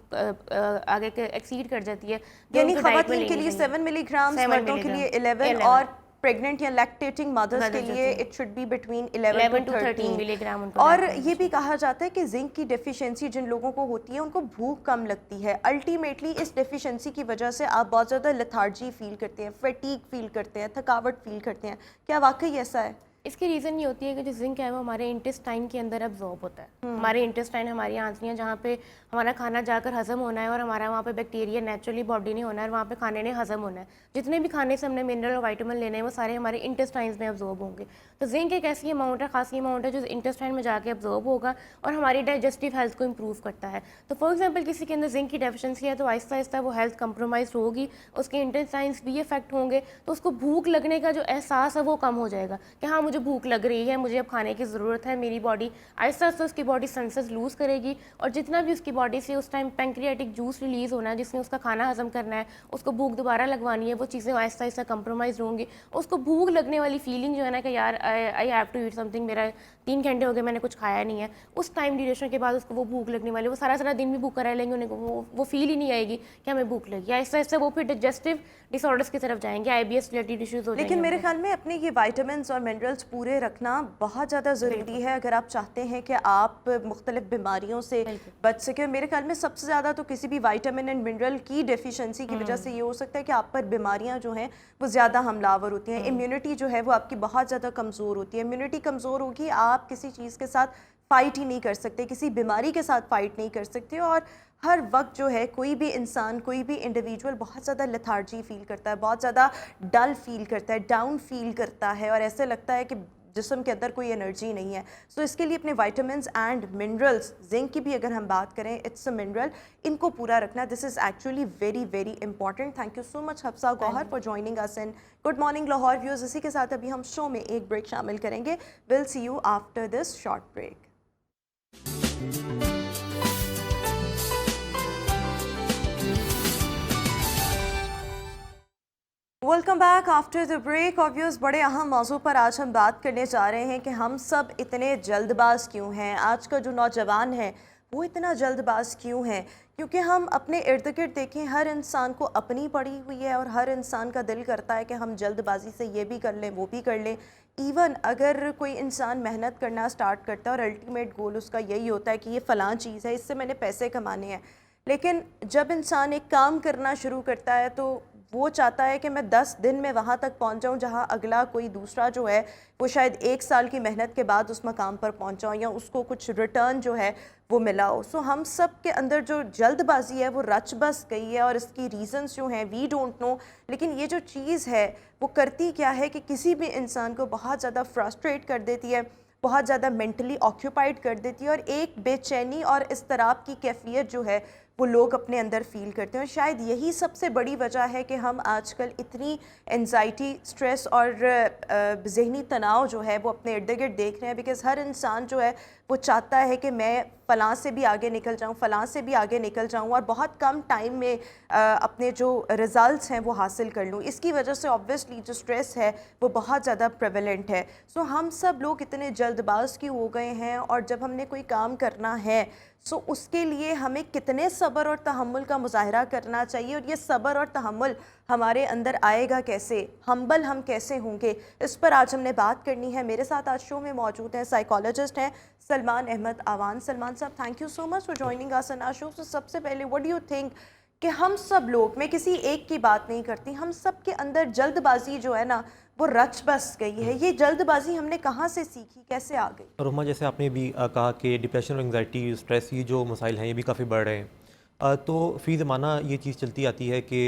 आगे एक्सीड कर जाती है। यानी खवातीन के लिए 7 मिलीग्राम, मर्दों के लिए 11 और प्रेग्नेंट या लैक्टेटिंग मदर्स के लिए it should be between 11 to 13 milligram. और ये भी कहा जाता है कि जिंक की डेफिशिएंसी जिन लोगों को होती है उनको भूख कम लगती है। अल्टीमेटली इस डेफिशिएंसी की वजह से आप बहुत ज़्यादा लेथार्जी फील करते हैं, फटीग फील करते हैं, थकावट फील करते हैं। क्या वाकई ऐसा है? इसकी रीज़न ये होती है कि जो जिंक है वो हमारे इंटेस्टाइन के अंदर एब्जॉर्ब होता है। हमारे इंटेस्टाइन, हमारी आंतड़ियाँ जहाँ पे हमारा खाना जाकर हजम होना है और हमारा वहाँ पे बैक्टीरिया नेचुरली बॉडी ने होना है और वहाँ पे खाने ने हजम होना है। जितने भी खाने से हमने मिनरल और वाइटामिन लेने हैं वो सारे हमारे इंटेस्टाइन्स में एब्जॉर्ब होंगे। तो जिंक एक ऐसी अमाउंट है, खासी अमाउंट है जो इंटेस्टाइन में जाके एब्जॉर्ब होगा और हमारी डाइजेस्टिव हेल्थ को इंप्रूव करता है। तो फॉर एग्जाम्पल किसी के अंदर जिंक की डेफिशिएंसी है तो आहिस्ता आहिस्ता वो हेल्थ कंप्रोमाइज होगी, उसके इंटेस्टाइन्स भी इफेक्ट होंगे, तो उसको भूख लगने का जो एहसास है वो कम हो जाएगा कि हाँ मुझे भूख लग रही है, मुझे अब खाने की ज़रूरत है। मेरी बॉडी आहिस्ता आहिस्ता उसकी बॉडी सेंसेस लूज़ करेगी और जितना भी उसकी बॉडी से उस टाइम पैंक्रियाटिक जूस रिलीज़ होना है जिसने उसका खाना हजम करना है, उसको भूख दोबारा लगवानी है, वो चीज़ें आहिस्ता आहिस्ता कंप्रोमाइज़ होंगी। उसको भूख लगने वाली फीलिंग जो है ना कि यार I have to eat something, मेरा 3 घंटे हो गए मैंने कुछ खाया नहीं है, उस टाइम ड्यूरेशन के बाद उसको वो भूख लगने वाली, वो सारा सारा दिन भी भूखा रह लेंगे, उन्हें वो फील ही नहीं आएगी कि हमें भूख लगी। आहिस्ता आहिस्ता वो फिर डाइजेस्टिव डिसऑर्डर्स की तरफ जाएंगे, IBS रिलेटेड इश्यूज हो जाएंगे। लेकिन मेरे ख्याल में अपने ये विटामिन्स और मिनरल्स पूरे रखना बहुत ज़्यादा ज़रूरी है अगर आप चाहते हैं कि आप मुख्तलिफ बीमारियों से बच सके। मेरे ख्याल में सबसे ज़्यादा तो किसी भी विटामिन एंड मिनरल की डेफिशिएंसी की वजह से ये हो सकता है कि आप पर बीमारियां जो हैं वो ज़्यादा हमलावर होती हैं। इम्यूनिटी जो है वो आपकी बहुत ज़्यादा कमज़ोर होती है। इम्यूनिटी कमज़ोर होगी, आप किसी चीज़ के साथ फ़ाइट ही नहीं कर सकते, किसी बीमारी के साथ फ़ाइट नहीं कर सकते। और हर वक्त जो है कोई भी इंसान, कोई भी इंडिविजुअल बहुत ज़्यादा लेथार्जी फील करता है, बहुत ज़्यादा डल फील करता है, डाउन फील करता है और ऐसे लगता है कि जिस्म के अंदर कोई एनर्जी नहीं है। सो इसके लिए अपने विटामिन्स एंड मिनरल्स, जिंक की भी अगर हम बात करें, इट्स अ मिनरल, इनको पूरा रखना this is actually very very important. Thank you so much Hafsa Gauhar for joining us in good morning Lahore viewers. इसी के साथ अभी हम शो में एक ब्रेक शामिल करेंगे। Will see you after this short break. Welcome back after the break. Obvious बड़े अहम मौजू पर आज हम बात करने जा रहे हैं कि हम सब इतने जल्दबाज क्यों हैं। आज का जो नौजवान है वो इतना जल्दबाज क्यों है? क्योंकि हम अपने इर्द गिर्द देखें, हर इंसान को अपनी पड़ी हुई है और हर इंसान का दिल करता है कि हम जल्दबाजी से ये भी कर लें, वो भी कर लें। इवन अगर कोई इंसान मेहनत करना स्टार्ट करता है और अल्टीमेट गोल उसका यही होता है कि ये फ़लाँ चीज़ है, इससे मैंने पैसे कमाने हैं, लेकिन जब इंसान एक काम करना शुरू करता है तो वो चाहता है कि मैं 10 दिन में वहाँ तक पहुँच जाऊँ जहाँ अगला कोई दूसरा जो है वो शायद 1 साल की मेहनत के बाद उस मकाम पर पहुँचा हो या उसको कुछ रिटर्न जो है वो मिला हो। सो हम सब के अंदर जो जल्दबाजी है वो रच बस गई है और इसकी रीज़न्स जो हैं वी डोंट नो। लेकिन ये जो चीज़ है वो करती क्या है कि किसी भी इंसान को बहुत ज़्यादा फ्रस्ट्रेट कर देती है, बहुत ज़्यादा मेंटली ऑक्यूपाइड कर देती है और एक बेचैनी और इज़्तिराब की कैफियत जो है वो लोग अपने अंदर फ़ील करते हैं। और शायद यही सबसे बड़ी वजह है कि हम आजकल इतनी एंजाइटी, स्ट्रेस और ज़हनी तनाव जो है वो अपने इर्द गिर्द देख रहे हैं। बिकॉज़ हर इंसान जो है वो चाहता है कि मैं फ़लाँ से भी आगे निकल जाऊँ, फ़लाँ से भी आगे निकल जाऊँ और बहुत कम टाइम में अपने जो रिज़ल्ट्स हैं वो हासिल कर लूँ। इसकी वजह से ऑब्वियसली जो स्ट्रेस है वो बहुत ज़्यादा प्रेवलेंट है। सो हम सब लोग इतने जल्दबाज क्यों हो गए हैं और जब हमने कोई काम करना है सो उसके लिए हमें कितने सब्र और तहम्मुल का मुजाहरा करना चाहिए और ये सब्र और तहम्मुल हमारे अंदर आएगा कैसे, हम्बल हम कैसे होंगे, इस पर आज हमने बात करनी है। मेरे साथ आज शो में मौजूद हैं साइकोलॉजिस्ट हैं Salman Ahmad Awan. Salman sahab, thank you so much for joining us on our show. So सबसे पहले व्हाट डू यू थिंक कि हम सब लोग, मैं किसी एक की बात नहीं करती, हम सब के अंदर जल्दबाजी जो है ना वो रच बस गई है। ये जल्दबाजी हमने कहाँ से सीखी, कैसे आ गई? रोमा, जैसे आपने भी कहा कि डिप्रेशन और एंग्जाइटी, स्ट्रेस, ये जो मसाइल हैं ये भी काफ़ी बढ़ रहे हैं। तो फ़ी ज़माना ये चीज़ चलती आती है कि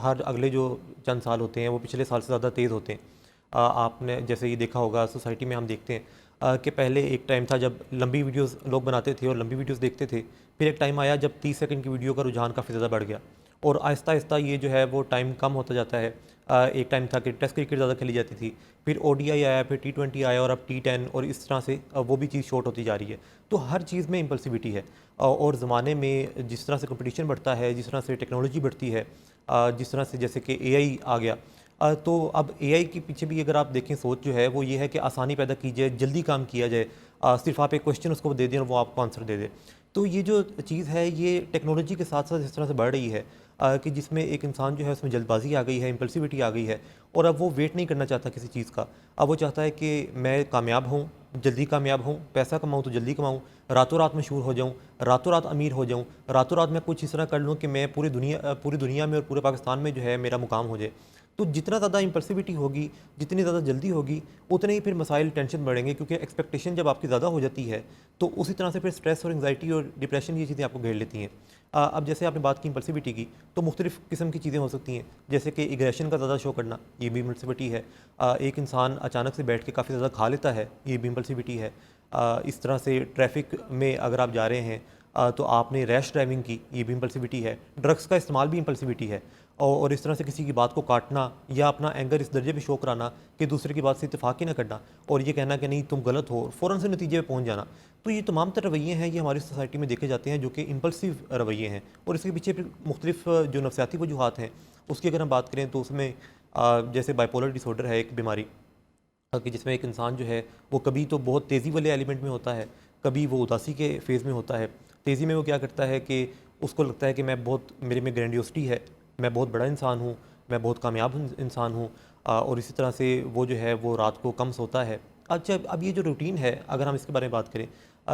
हर अगले जो चंद साल होते हैं वो पिछले साल से ज़्यादा तेज़ होते हैं। आपने जैसे ये देखा होगा, सोसाइटी में हम देखते हैं कि पहले एक टाइम था जब लंबी वीडियोस लोग बनाते थे और लंबी वीडियोस देखते थे। फिर एक टाइम आया जब 30 सेकंड की वीडियो का रुझान काफ़ी ज़्यादा बढ़ गया और आहिस्ता आहिस्ता ये जो है वो टाइम कम होता जाता है। एक टाइम था कि टेस्ट क्रिकेट ज़्यादा खेली जाती थी, फिर ODI आया, फिर T20 आया और अब T10, और इस तरह से वो भी चीज़ शॉर्ट होती जा रही है। तो हर चीज़ में इम्पल्सिविटी है और ज़माने में जिस तरह से कंपटीशन बढ़ता है, जिस तरह से टेक्नोलॉजी बढ़ती है, जिस तरह से जैसे कि AI आ गया, तो अब AI के पीछे भी अगर आप देखें सोच जो है वो ये है कि आसानी पैदा की जाए, जल्दी काम किया जाए, सिर्फ आप एक क्वेश्चन उसको दे दें और वो आपको आंसर दे दे। तो ये जो चीज़ है ये टेक्नोलॉजी के साथ साथ इस तरह से बढ़ रही है कि जिसमें एक इंसान जो है उसमें जल्दबाजी आ गई है, इम्पल्सिविटी आ गई है और अब वो वेट नहीं करना चाहता किसी चीज़ का। अब वो चाहता है कि मैं कामयाब हूँ, जल्दी कामयाब हूँ, पैसा कमाऊँ तो जल्दी कमाऊँ, रातों रात मशहूर हो जाऊँ, रातों रात अमीर हो जाऊँ, रातों रात मैं कुछ इस तरह कर लूँ कि मैं पूरी दुनिया में और पूरे पाकिस्तान में जो है मेरा मुकाम हो जाए। तो जितना ज़्यादा इम्पल्सिविटी होगी, जितनी ज़्यादा जल्दी होगी, उतने ही फिर मसाइल टेंशन बढ़ेंगे, क्योंकि एक्सपेक्टेशन जब आपकी ज़्यादा हो जाती है तो उसी तरह से फिर स्ट्रेस और एंग्जाइटी और डिप्रेशन ये चीज़ें आपको घेर लेती हैं। अब जैसे आपने बात की इम्पल्सिविटी की, तो मुख्तलिफ़ किस्म की चीज़ें हो सकती हैं, जैसे कि एग्रेशन का ज़्यादा शो करना, ये भी इम्पल्सिविटी है। एक इंसान अचानक से बैठ के काफ़ी ज़्यादा खा लेता है, ये भी इम्पल्सिविटी है। इस तरह से ट्रैफिक में अगर आप जा रहे हैं तो आपने रैश ड्राइविंग की, ये भी इम्पल्सिविटी है। ड्रग्स का इस्तेमाल भी इम्पल्सिविटी है। और इस तरह से किसी की बात को काटना या अपना एंगर इस दर्जे पे शो कराना कि दूसरे की बात से इत्तेफाक ही ना करना और ये कहना कि नहीं तुम गलत हो, फ़ौरन से नतीजे पे पहुंच जाना। तो ये तमाम तरह रवैये हैं, ये हमारी सोसाइटी में देखे जाते हैं जो कि इम्पल्सिव रवैये हैं। और इसके पीछे फिर मुख्तलिफ जो नफसियाती वजूहात हैं उसकी अगर हम बात करें तो उसमें जैसे बाइपोलर डिसऑर्डर है एक बीमारी, कि जिसमें एक इंसान जो है वो कभी तो बहुत तेज़ी वाले एलिमेंट में होता है, कभी वो उदासी के फेज़ में होता है। तेज़ी में वो क्या करता है कि उसको लगता है कि मैं बहुत, मेरे में ग्रैंडियोसिटी है, मैं बहुत बड़ा इंसान हूँ, मैं बहुत कामयाब इंसान हूँ, और इसी तरह से वो जो है वो रात को कम सोता है। अच्छा, अब ये जो रूटीन है अगर हम इसके बारे में बात करें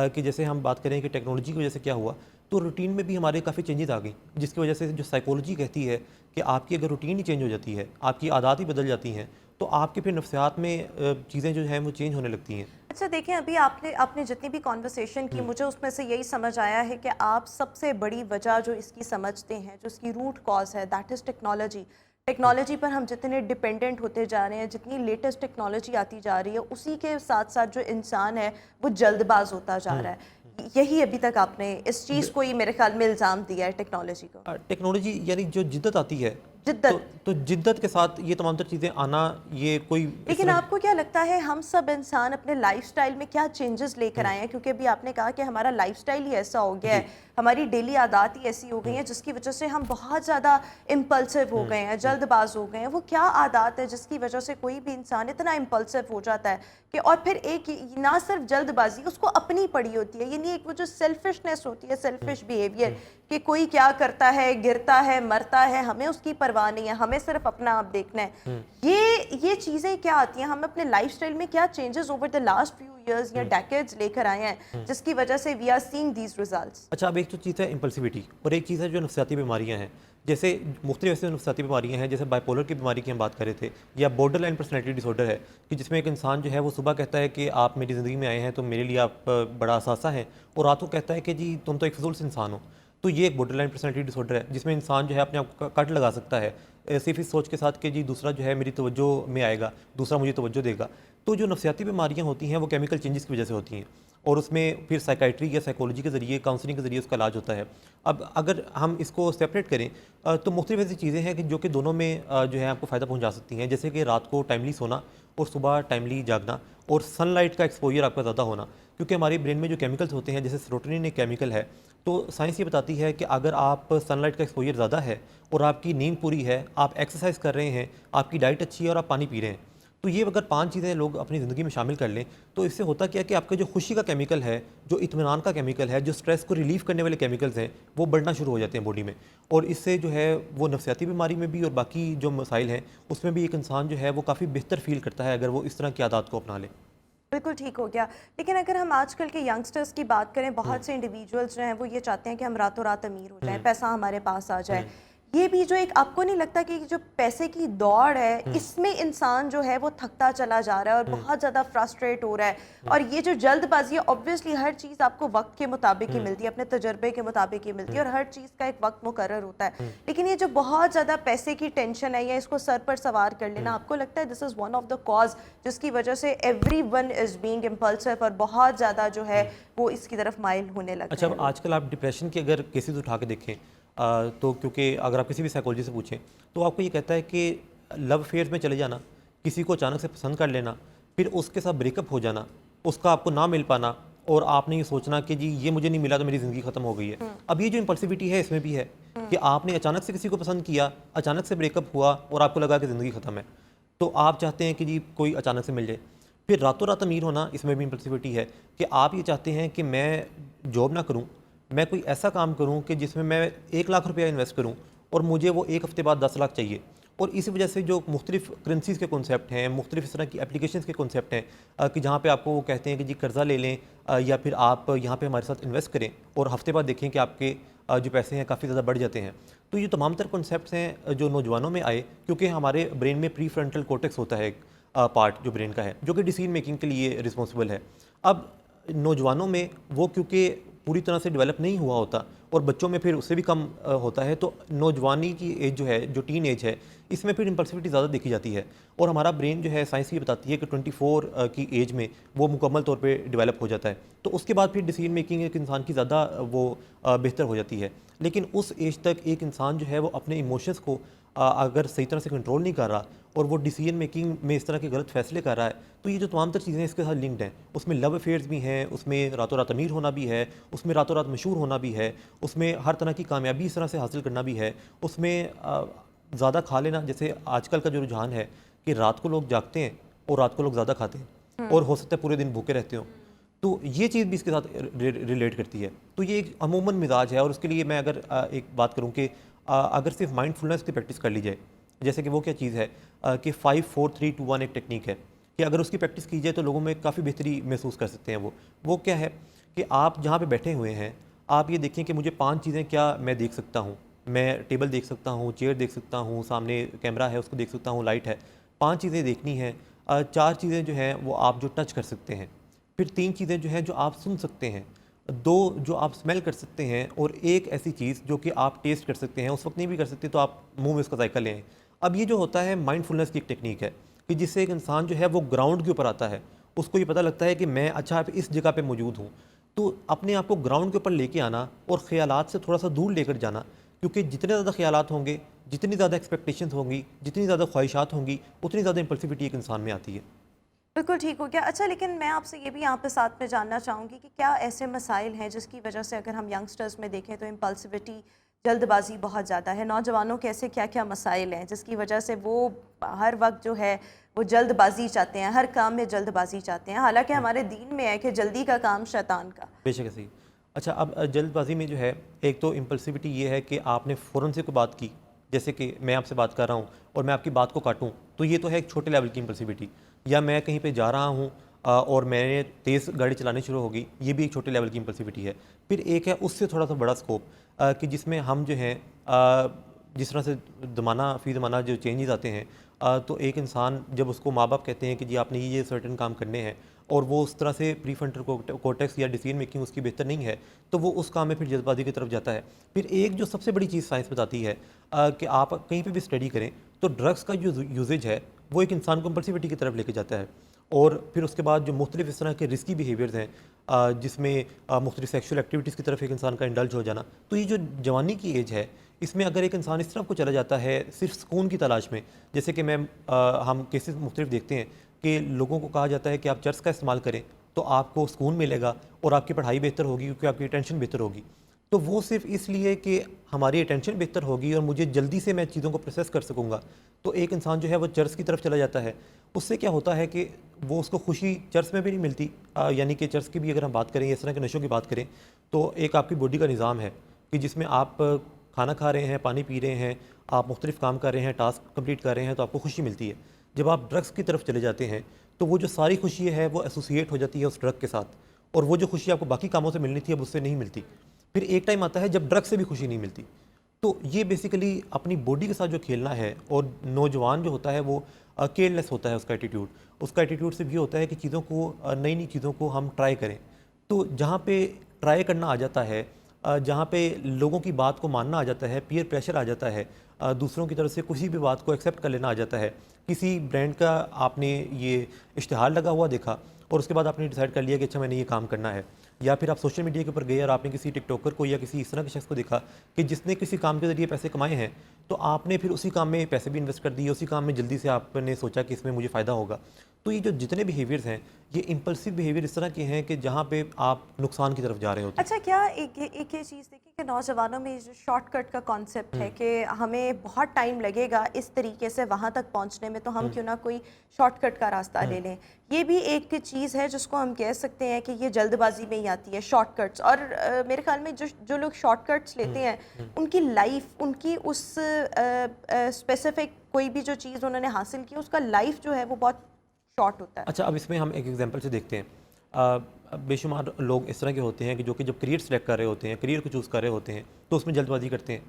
कि जैसे हम बात करें कि टेक्नोलॉजी की वजह से क्या हुआ, तो रूटीन में भी हमारे काफ़ी चेंजेस आ गई, जिसकी वजह से जो साइकोलॉजी कहती है कि आपकी अगर रूटीन ही चेंज हो जाती है, आपकी आदत ही बदल जाती हैं, तो आपके फिर नफ्सियात में चीज़ें जो हैं वो चेंज होने लगती हैं। अच्छा देखें, अभी आपने आपने जितनी भी कॉन्वर्सेशन की, मुझे उसमें से यही समझ आया है कि आप सबसे बड़ी वजह जो इसकी समझते हैं, जो इसकी रूट कॉज है, दैट इज़ टेक्नोलॉजी। टेक्नोलॉजी पर हम जितने डिपेंडेंट होते जा रहे हैं, जितनी लेटेस्ट टेक्नोलॉजी आती जा रही है, उसी के साथ साथ जो इंसान है वो जल्दबाज होता जा रहा है। यही अभी तक आपने इस चीज़ को ही मेरे ख्याल में इल्ज़ाम दिया है टेक्नोलॉजी को। टेक्नोलॉजी यानी जो जिद्दत आती है, जिद्दत। तो जिद्दत के साथ ये तमाम तर चीज़ें आना, ये कोई लेकिन आपको क्या लगता है हम सब इंसान अपने लाइफस्टाइल में क्या चेंजेस लेकर आए हैं? क्योंकि अभी आपने कहा कि हमारा लाइफस्टाइल ही ऐसा हो गया है, हमारी डेली आदत ही ऐसी हो गई हैं जिसकी वजह से हम बहुत ज़्यादा इम्पल्सिव हो गए हैं, जल्दबाज हो गए हैं। वो क्या आदत है जिसकी वजह से कोई भी इंसान इतना इम्पल्सिव हो जाता है कि, और फिर एक ना सिर्फ जल्दबाजी उसको अपनी पड़ी होती है, यानी एक वो जो सेल्फिशनेस होती है, सेल्फिश बिहेवियर, कि कोई क्या करता है, गिरता है, मरता है, हमें उसकी परवाह नहीं है, हमें सिर्फ अपना आप देखना है। ये चीज़ें क्या आती हैं? हम अपने लाइफस्टाइल में क्या changes over the last few years या डेकेड्स लेकर आए हैं जिसकी वजह से we are seeing these results? अच्छा, अब एक तो चीज़ है इम्पल्सिविटी और एक चीज़ है जो नफसियाती बीमारियां हैं। जैसे मुख्तलिफ ऐसी नफसियाती बीमारियां हैं, जैसे बाइपोलर की बीमारी की हम बात कर रहे थे, या बॉर्डर लाइन पर्सनैलिटी डिसऑर्डर है, कि जिसमें एक इंसान जो है वो सुबह कहता है कि आप मेरी ज़िंदगी में आए हैं तो मेरे लिए आप बड़ा असासा हैं, और रात को कहता है कि जी तुम तो एक फजूल से इंसान हो। तो ये एक बॉर्डर लाइन पर्सनैलिटी डिसऑर्डर है, जिसमें इंसान जो है अपने आप को कट लगा सकता है सिर्फ इस सोच के साथ कि जी दूसरा जो है मेरी तवज्जो में आएगा, दूसरा मुझे तवज्जो देगा। तो जो नफसियाती बीमारियां होती हैं वो केमिकल चेंजेस की वजह से होती हैं, और उसमें फिर साइकाइट्री या साइकोलॉजी के ज़रिए, काउंसलिंग के ज़रिए उसका इलाज होता है। अब अगर हम इसको सेपरेट करें तो मुख्तलिफ ऐसी चीज़ें हैं कि जो कि दोनों में जो है आपको फ़ायदा पहुंचा सकती हैं, जैसे कि रात को टाइमली सोना और सुबह टाइमली जागना, और सनलाइट का एक्सपोजर आपका ज़्यादा होना, क्योंकि हमारे ब्रेन में जो केमिकल्स होते हैं, जैसे सेरोटोनिन एक केमिकल है, तो साइंस ये बताती है कि अगर आप सनलाइट का एक्सपोजर ज़्यादा है और आपकी नींद पूरी है, आप एक्सरसाइज कर रहे हैं, आपकी डाइट अच्छी है और आप पानी पी रहे हैं, तो ये अगर 5 चीज़ें लोग अपनी ज़िंदगी में शामिल कर लें, तो इससे होता क्या है कि आपका जो खुशी का केमिकल है, जो इत्मीनान का केमिकल है, जो स्ट्रेस को रिलीव करने वाले केमिकल्स हैं, वो बढ़ना शुरू हो जाते हैं बॉडी में, और इससे जो है वो नफसियाती बीमारी में भी और बाकी जो मसाइल हैं उसमें भी एक इंसान जो है वो काफ़ी बेहतर फील करता है अगर वो इस तरह की आदत को अपना ले। बिल्कुल ठीक हो गया। लेकिन अगर हम आजकल के यंगस्टर्स की बात करें, बहुत से इंडिविजुअल्स जो हैं वो ये चाहते हैं कि हम रातों रात अमीर हो जाएं, पैसा हमारे पास आ जाए। ये भी जो एक, आपको नहीं लगता कि जो पैसे की दौड़ है इसमें इंसान जो है वो थकता चला जा रहा है और बहुत ज़्यादा फ्रस्ट्रेट हो रहा है? और ये जो जल्दबाजी है, ऑब्वियसली हर चीज़ आपको वक्त के मुताबिक ही मिलती है, अपने तजर्बे के मुताबिक ही मिलती है, और हर चीज़ का एक वक्त मुकर्रर होता है। लेकिन ये जो बहुत ज़्यादा पैसे की टेंशन है या इसको सर पर सवार कर लेना, आपको लगता है this is one of the cause जिसकी वजह से एवरीवन इज़ बीइंग इम्पल्सिव और बहुत ज़्यादा जो है वो इसकी तरफ माइल होने लगता है? अच्छा, अब आजकल आप डिप्रेशन के अगर केसेस उठा के देखें तो क्योंकि अगर आप किसी भी साइकोलॉजी से पूछें तो आपको ये कहता है कि लव अफेयर्स में चले जाना, किसी को अचानक से पसंद कर लेना, फिर उसके साथ ब्रेकअप हो जाना, उसका आपको ना मिल पाना, और आपने ये सोचना कि जी ये मुझे नहीं मिला तो मेरी ज़िंदगी ख़त्म हो गई है। अब ये जो इम्पल्सिविटी है इसमें भी है कि आपने अचानक से किसी को पसंद किया, अचानक से ब्रेकअप हुआ और आपको लगा कि ज़िंदगी ख़त्म है, तो आप चाहते हैं कि जी कोई अचानक से मिल जाए। फिर रातों रात अमीर होना, इसमें भी इम्पल्सिविटी है कि आप ये चाहते हैं कि मैं जॉब ना करूँ, मैं कोई ऐसा काम करूं कि जिसमें मैं 1 लाख रुपया इन्वेस्ट करूं और मुझे वो 1 हफ्ते बाद 10 लाख चाहिए। और इसी वजह से जो मुख्तलिफ करेंसीज़ के कॉन्सेप्ट हैं, मुख्तलिफ इस तरह की एप्लीकेशंस के कॉन्सेप्ट हैं कि जहाँ पे आपको वो कहते हैं कि जी कर्ज़ा ले लें या फिर आप यहाँ पे हमारे साथ इन्वेस्ट करें और हफ्ते बाद देखें कि आपके जो पैसे हैं काफ़ी ज़्यादा बढ़ जाते हैं। तो ये तमाम तर कॉन्सेप्ट्स हैं जो नौजवानों में आए, क्योंकि हमारे ब्रेन में प्री फ्रंटल कोर्टेक्स होता है पार्ट जो ब्रेन का है, जो कि डिसीजन मेकिंग के लिए रिस्पॉन्सिबल है। अब नौजवानों में वो क्योंकि पूरी तरह से डेवलप नहीं हुआ होता और बच्चों में फिर उससे भी कम होता है, तो नौजवानी की एज जो है, जो टीन एज है, इसमें फिर इम्पल्सिविटी ज़्यादा देखी जाती है। और हमारा ब्रेन जो है, साइंस ये बताती है कि 24 की एज में वो मुकम्मल तौर पे डेवलप हो जाता है। तो उसके बाद फिर डिसीजन मेकिंग एक इंसान की ज़्यादा वो बेहतर हो जाती है। लेकिन उस एज तक एक इंसान जो है वो अपने इमोशंस को अगर सही तरह से कंट्रोल नहीं कर रहा और वो डिसीजन मेकिंग में इस तरह के गलत फैसले कर रहा है, तो ये जो तमाम तर चीज़ें इसके साथ लिंक्ड हैं। उसमें लव अफेयर्स भी हैं, उसमें रातों रात अमीर होना भी है, उसमें रातों रात मशहूर होना भी है, उसमें हर तरह की कामयाबी इस तरह से हासिल करना भी है, उसमें ज़्यादा खा लेना, जैसे आजकल का जो रुझान है कि रात को लोग जागते हैं और रात को लोग ज़्यादा खाते हैं और हो सकता है पूरे दिन भूखे रहते हो, तो ये चीज़ भी इसके साथ रिलेट करती है। तो ये एक अमूमन मिजाज है। और उसके लिए मैं अगर एक बात करूँ कि अगर सिर्फ माइंडफुलनेस की प्रैक्टिस कर ली जाए, जैसे कि वो क्या चीज़ है कि 5 4 3 2 1 एक टेक्निक है कि अगर उसकी प्रैक्टिस की जाए तो लोगों में काफ़ी बेहतरी महसूस कर सकते हैं। वो क्या है कि आप जहाँ पे बैठे हुए हैं, आप ये देखें कि मुझे 5 चीज़ें क्या मैं देख सकता हूँ। मैं टेबल देख सकता हूँ, चेयर देख सकता हूँ, सामने कैमरा है उसको देख सकता हूँ, लाइट है। 5 चीज़ें देखनी हैं। 4 चीज़ें जो हैं वो आप जो टच कर सकते हैं, फिर 3 चीज़ें जो हैं जो आप सुन सकते हैं, 2 जो आप स्मेल कर सकते हैं, और एक ऐसी चीज़ जो कि आप टेस्ट कर सकते हैं। उस वक्त नहीं भी कर सकते तो आप मुंह में उसका जायका लें। अब ये जो होता है माइंडफुलनेस की एक टेक्निक है कि जिससे एक इंसान जो है वो ग्राउंड के ऊपर आता है। उसको ये पता लगता है कि मैं अच्छा इस जगह पे मौजूद हूँ। तो अपने आप को ग्राउंड के ऊपर लेके आना और ख़यालात से थोड़ा सा दूर लेकर जाना, क्योंकि जितने ज़्यादा ख़यालात होंगे, जितनी ज़्यादा एक्सपेक्टेशंस होंगी, जितनी ज़्यादा ख्वाहिशात होंगी, उतनी ज़्यादा इम्पल्सिविटी एक इंसान में आती है। बिल्कुल ठीक हो गया। अच्छा, लेकिन मैं आपसे ये भी यहाँ पे साथ में जानना चाहूँगी कि क्या ऐसे मसाइल हैं जिसकी वजह से अगर हम यंगस्टर्स में देखें तो इम्पल्सिविटी, जल्दबाजी बहुत ज़्यादा है। नौजवानों के ऐसे क्या क्या मसाइल हैं जिसकी वजह से वो हर वक्त जो है वो जल्दबाजी चाहते हैं, हर काम में जल्दबाजी चाहते हैं, हालांकि हमारे दीन में है कि जल्दी का काम शैतान का। बेशक सही। अच्छा, अब जल्दबाजी में जो है, एक तो इम्पल्सिविटी ये है कि आपने फ़ौरन से कोई बात की, जैसे कि मैं आपसे बात कर रहा हूँ और मैं आपकी बात को काटूँ, तो ये तो है एक छोटे लेवल की इम्पल्सिविटी। या मैं कहीं पे जा रहा हूँ और मैंने तेज़ गाड़ी चलानी शुरू होगी, ये भी एक छोटे लेवल की इम्पल्सिविटी है। फिर एक है उससे थोड़ा सा बड़ा स्कोप कि जिसमें हम जो हैं जिस तरह से ज़माना जो चेंजेस आते हैं, तो एक इंसान जब उसको माँ बाप कहते हैं कि जी आपने ये सर्टेन काम करने हैं, और वो उस तरह से प्री फ्रंटल कोर्टेक्स या डिसीजन मेकिंग उसकी बेहतर नहीं है, तो वो उस काम में फिर जल्दबाजी की तरफ जाता है। फिर एक जो सबसे बड़ी चीज़ साइंस बताती है कि आप कहीं पे भी स्टडी करें तो ड्रग्स का जो यूजेज है वो एक इंसान को इम्पल्सिविटी की तरफ लेके जाता है। और फिर उसके बाद जो मुख्तलिफ इस तरह के रिस्की बिहेवियर्स हैं जिसमें मुख्तलिफ सेक्शुअल एक्टिविटीज़ की तरफ एक इंसान का इंडल्ज हो जाना, तो ये जो जवानी की एज है, इसमें अगर एक इंसान इस तरफ को चला जाता है सिर्फ सुकून की तलाश में, जैसे कि हम केसेस मुख्तलिफ देखते हैं कि लोगों को कहा जाता है कि आप चर्च का इस्तेमाल करें तो आपको सुकून मिलेगा और आपकी पढ़ाई बेहतर होगी क्योंकि आपकी अटेंशन बेहतर होगी। तो वो सिर्फ इसलिए कि हमारी अटेंशन बेहतर होगी और मुझे जल्दी से मैं चीज़ों को प्रोसेस कर सकूँगा, तो एक इंसान जो है वो चर्च की तरफ चला जाता है। उससे क्या होता है कि वो उसको खुशी चर्च में भी नहीं मिलती, यानी कि चर्च की भी अगर हम बात करें, इस तरह के नशों की बात करें, तो एक आपकी बॉडी का निज़ाम है कि जिसमें आप खाना खा रहे हैं, पानी पी रहे हैं, आप मुख्तलिफ काम कर रहे हैं, टास्क कंप्लीट कर रहे हैं, तो आपको खुशी मिलती है। जब आप ड्रग्स की तरफ चले जाते हैं तो वो जो सारी खुशी है वो एसोसिएट हो जाती है उस ड्रग के साथ, और वो जो खुशी आपको बाकी कामों से मिलनी थी अब उससे नहीं मिलती। फिर एक टाइम आता है जब ड्रग से भी खुशी नहीं मिलती। तो ये बेसिकली अपनी बॉडी के साथ जो खेलना है, और नौजवान जो होता है वो केयरलेस होता है, उसका एटीट्यूड से भी होता है कि चीज़ों को नई नई चीज़ों को हम ट्राई करें। तो जहाँ पे ट्राई करना आ जाता है, जहाँ पे लोगों की बात को मानना आ जाता है, पीयर प्रेशर आ जाता है, दूसरों की तरफ से किसी भी बात को एक्सेप्ट कर लेना आ जाता है। किसी ब्रांड का आपने ये इश्तिहार लगा हुआ देखा और उसके बाद आपने डिसाइड कर लिया कि अच्छा मैंने ये काम करना है, या फिर आप सोशल मीडिया के ऊपर गए और आपने किसी टिकटॉकर को या किसी इस तरह के शख्स को देखा कि जिसने किसी काम के ज़रिए पैसे कमाए हैं, तो आपने फिर उसी काम में पैसे भी इन्वेस्ट कर दिए, उसी काम में जल्दी से आपने सोचा कि इसमें मुझे फ़ायदा होगा। तो ये जो जितने बिहेवियर्स हैं, ये इम्पल्सिव बिहेवियर इस तरह के हैं कि जहाँ पे आप नुकसान की तरफ जा रहे होते हैं। अच्छा, क्या एक ये चीज़ देखिए कि नौजवानों में जो शॉर्टकट का कॉन्सेप्ट है कि हमें बहुत टाइम लगेगा इस तरीके से वहाँ तक पहुँचने में, तो हम क्यों ना कोई शॉर्टकट का रास्ता ले लें। ये भी एक चीज़ है जिसको हम कह सकते हैं कि ये जल्दबाजी में ही आती है, शॉर्टकट्स। और मेरे ख्याल में जो लोग शॉर्टकट्स लेते हैं उनकी लाइफ, उनकी उस स्पेसिफिक कोई भी जो चीज़ उन्होंने हासिल की उसका लाइफ जो है वो बहुत शॉर्ट होता है। अच्छा, अब इसमें हम एक एग्जांपल से देखते हैं। बेशुमार लोग इस तरह के होते हैं कि जो कि जब करियर सेलेक्ट कर रहे होते हैं, करियर को चूज़ कर रहे होते हैं, तो उसमें जल्दबाजी करते हैं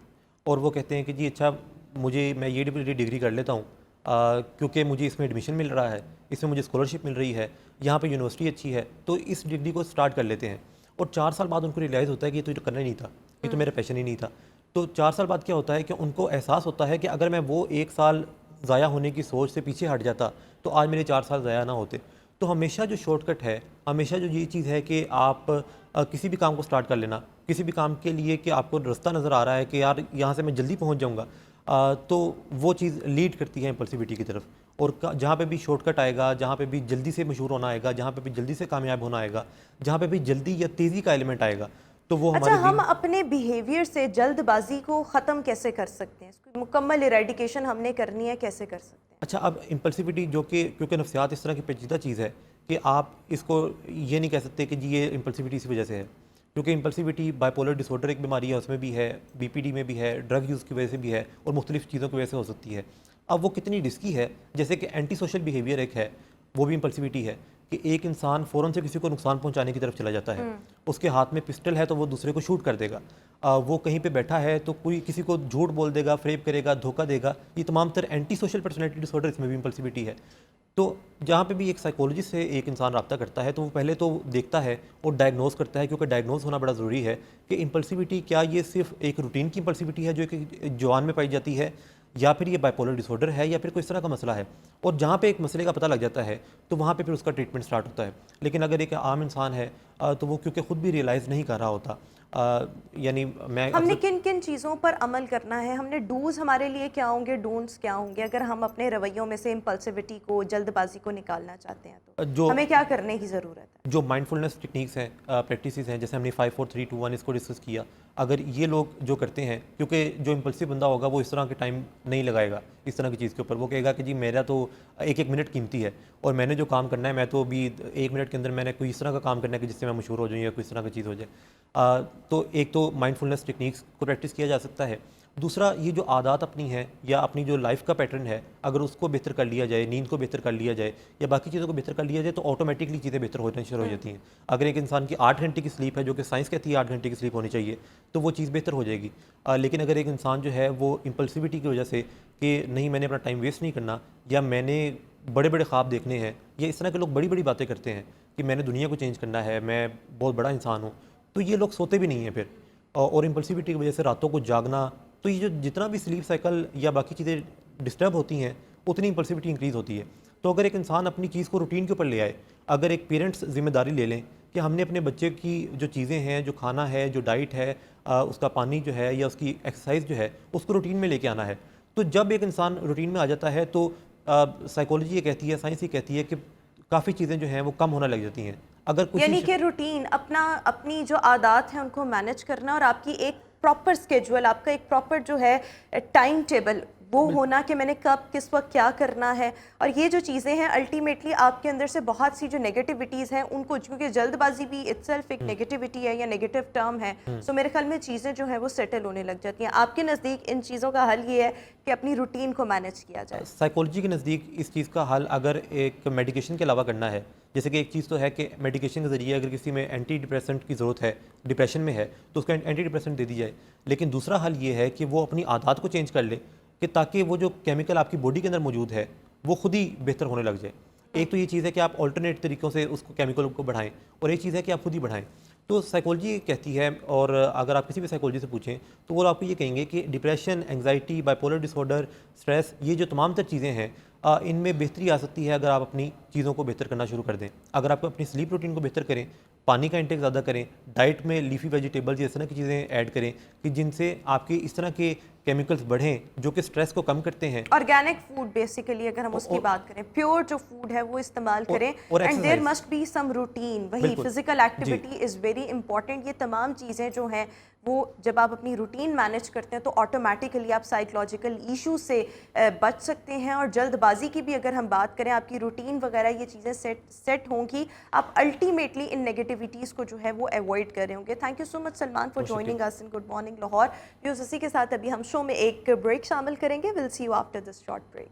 और वो कहते हैं कि जी अच्छा मैं ये डिग्री कर लेता हूँ क्योंकि मुझे इसमें एडमिशन मिल रहा है, इसमें मुझे स्कॉलरशिप मिल रही है, यहाँ पे यूनिवर्सिटी अच्छी है, तो इस डिग्री को स्टार्ट कर लेते हैं। और 4 साल बाद उनको रियलाइज़ होता है कि ये तो करना ही नहीं था, ये तो मेरा पैशन ही नहीं था। तो 4 साल बाद क्या होता है कि उनको एहसास होता है कि अगर मैं वो 1 साल ज़ाया होने की सोच से पीछे हट जाता तो आज मेरे 4 साल ज़ाया ना होते। तो हमेशा जो शॉर्टकट है, हमेशा जो ये चीज़ है कि आप किसी भी काम को स्टार्ट कर लेना, किसी भी काम के लिए कि आपको रास्ता नज़र आ रहा है कि यार यहाँ से मैं जल्दी पहुँच जाऊँगा, तो वो चीज़ लीड करती है इम्पल्सिविटी की तरफ। और जहाँ पे भी शॉर्टकट आएगा, जहाँ पे भी जल्दी से मशहूर होना आएगा, जहाँ पे भी जल्दी से कामयाब होना आएगा, जहाँ पे भी जल्दी या तेज़ी का एलिमेंट आएगा, तो वो अच्छा, हमारे हम अपने बिहेवियर से जल्दबाजी को ख़त्म कैसे कर सकते हैं? इसकी मुकम्मल इरेडिकेशन हमने करनी है, कैसे कर सकते हैं? अच्छा, अब इम्पल्सिविटी जो कि क्योंकि नफ्सियात इस तरह की पेचीदा चीज़ है कि आप इसको ये नहीं कह सकते कि जी ये इम्पल्सिविटी इसी वजह से है, क्योंकि इम्पल्सिविटी बाइपोलर डिसऑर्डर एक बीमारी है, उसमें भी है, बीपीडी में भी है, ड्रग यूज़ की वजह से भी है और मुख्तलिफ़ चीज़ों की वजह से हो सकती है। अब वो कितनी रिस्की है, जैसे कि एंटी सोशल बिहेवियर एक है, वो भी इम्पल्सिविटी है कि एक इंसान फ़ौरन से किसी को नुकसान पहुंचाने की तरफ चला जाता है। उसके हाथ में पिस्टल है तो वो दूसरे को शूट कर देगा। वो कहीं पे बैठा है तो कोई किसी को झूठ बोल देगा, फ्रेब करेगा, धोखा देगा। ये तमाम तर एंटी सोशल पर्सनैलिटी डिसऑर्डर, इसमें भी इम्पल्सिविटी है। तो जहाँ पे भी एक साइकोलॉजिस्ट से एक इंसान रब्ता करता है तो वो पहले तो देखता है और डायग्नोज करता है, क्योंकि डायग्नोज होना बड़ा ज़रूरी है कि इम्पल्सिविटी क्या ये सिर्फ एक रूटीन की इम्पल्सिविटी है जो एक जवान में पाई जाती है, या फिर ये बाइपोलर डिसऑर्डर है, या फिर कोई इस तरह का मसला है। और जहाँ पे एक मसले का पता लग जाता है तो वहाँ पे फिर उसका ट्रीटमेंट स्टार्ट होता है। लेकिन अगर एक आम इंसान है तो वो क्योंकि ख़ुद भी रियलाइज़ नहीं कर रहा होता, यानी मैं हमने किन किन चीज़ों पर अमल करना है? हमने डूज़ हमारे लिए क्या होंगे, डोंट्स क्या होंगे, अगर हम अपने रवैयों में से इम्पल्सिविटी को, जल्दबाजी को निकालना चाहते हैं तो जो हमें क्या करने की ज़रूरत है? जो माइंडफुलनेस टेक्निक्स हैं, प्रैक्टिसेस हैं, जैसे हमने 5 4 3 2 1 इसको डिस्कस किया, अगर ये लोग जो करते हैं, क्योंकि जो इम्पल्सिव बंदा होगा वो इस तरह के टाइम नहीं लगाएगा इस तरह की चीज़ के ऊपर। वो कहेगा कि जी मेरा तो एक एक मिनट कीमती है और मैंने जो काम करना है, मैं तो अभी 1 मिनट के अंदर मैंने कोई इस तरह का काम करना है कि जिससे मैं मशहूर हो जाऊँ या कोई इस तरह की चीज़ हो जाए। तो एक तो माइंडफुलनेस टेक्निक्स को प्रैक्टिस किया जा सकता है। दूसरा, ये जो आदत अपनी है या अपनी जो लाइफ का पैटर्न है, अगर उसको बेहतर कर लिया जाए, नींद को बेहतर कर लिया जाए या बाकी चीज़ों को बेहतर कर लिया जाए, तो ऑटोमेटिकली चीज़ें बेहतर होना शुरू हो जाती हैं। अगर एक इंसान की 8 घंटे की स्लीप है, जो कि साइंस कहती है 8 घंटे की स्लीप होनी चाहिए, तो वो चीज़ बेहतर हो जाएगी। लेकिन अगर एक इंसान जो है वो इम्पल्सिविटी की वजह से कि नहीं मैंने अपना टाइम वेस्ट नहीं करना, या मैंने बड़े बड़े ख्वाब देखने हैं, या इस तरह के लोग बड़ी बड़ी बातें करते हैं कि मैंने दुनिया को चेंज करना है, मैं बहुत बड़ा इंसान हूँ, तो ये लोग सोते भी नहीं हैं फिर। और इम्पल्सिविटी की वजह से रातों को जागना, तो ये जो जितना भी स्लीप साइकिल या बाकी चीज़ें डिस्टर्ब होती हैं, उतनी इम्पल्सिविटी इंक्रीज़ होती है। तो अगर एक इंसान अपनी चीज़ को रूटीन के ऊपर ले आए, अगर एक पेरेंट्स जिम्मेदारी ले लें कि हमने अपने बच्चे की जो चीज़ें हैं, जो खाना है, जो डाइट है, उसका पानी जो है या उसकी एक्सरसाइज जो है, उसको रूटीन में लेके आना है। तो जब एक इंसान रूटीन में आ जाता है तो साइकोलॉजी ये कहती है, साइंस ये कहती है कि काफ़ी चीज़ें जो हैं वो कम होने लग जाती हैं। अगर कुछ यानी कि रूटीन अपनी जो आदत है उनको मैनेज करना, और आपकी एक प्रॉपर स्केड्यूल, आपका एक प्रॉपर जो है टाइम टेबल वो होना कि मैंने कब किस वक्त क्या करना है। और ये जो चीज़ें हैं अल्टीमेटली आपके अंदर से बहुत सी जो नेगेटिविटीज़ हैं उनको, क्योंकि जल्दबाजी भी इटसेल्फ एक नेगेटिविटी है या नेगेटिव टर्म है, सो मेरे ख्याल में चीज़ें जो है वो सेटल होने लग जाती हैं। आपके नज़दीक इन चीज़ों का हल ये है कि अपनी रूटीन को मैनेज किया जाए? साइकोलॉजी के नज़दीक इस चीज़ का हल अगर एक मेडिकेशन के अलावा करना है, जैसे कि एक चीज़ तो है कि मेडिकेशन के ज़रिए अगर किसी में एंटी डिप्रेसेंट की ज़रूरत है, डिप्रेशन में है, तो उसको एंटी डिप्रेसेंट दे दी जाए। लेकिन दूसरा हल ये है कि वो अपनी आदत को चेंज कर ले, कि ताकि वो जो केमिकल आपकी बॉडी के अंदर मौजूद है वो खुद ही बेहतर होने लग जाए। एक तो ये चीज़ है कि आप ऑल्टरनेट तरीक़ों से उसको केमिकल को बढ़ाएं, और एक चीज़ है कि आप खुद ही बढ़ाएं। तो साइकोलॉजी कहती है, और अगर आप किसी भी साइकोलॉजी से पूछें तो वो आपको ये कहेंगे कि depression, anxiety, bipolar disorder, stress, ये जो तमाम तर चीज़ें हैं, इनमें बेहतरी आ सकती है अगर आप अपनी चीज़ों को बेहतर करना शुरू कर दें। अगर आप अपनी स्लीप रूटीन को बेहतर करें, पानी का इंटेक ज़्यादा करें, डाइट में लीफी वेजिटेबल्स इस तरह की चीज़ें ऐड करें कि जिनसे आपके इस तरह के केमिकल्स बढ़ें जो कि स्ट्रेस को कम करते हैं। ऑर्गेनिक फूड बेसिकली अगर हम उसकी बात करें, प्योर जो फूड है वो इस्तेमाल करें, and there must be some routine. वही physical activity is very important. ये तमाम चीज़ें जो हैं वो जब आप अपनी रूटीन मैनेज करते हैं तो ऑटोमेटिकली आप साइकोलॉजिकल इशू से बच सकते हैं। और जल्दबाजी की भी अगर हम बात करें, आपकी रूटीन वगैरह ये चीज़ें सेट होंगी, आप अल्टीमेटली इन नेगेटिविटीज़ को जो है वो अवॉइड कर रहे होंगे। Thank you so much Salman for joining us in good morning Lahore. Viewers, इसी के साथ अभी हम शो में एक ब्रेक शामिल करेंगे। Will see you after this short break.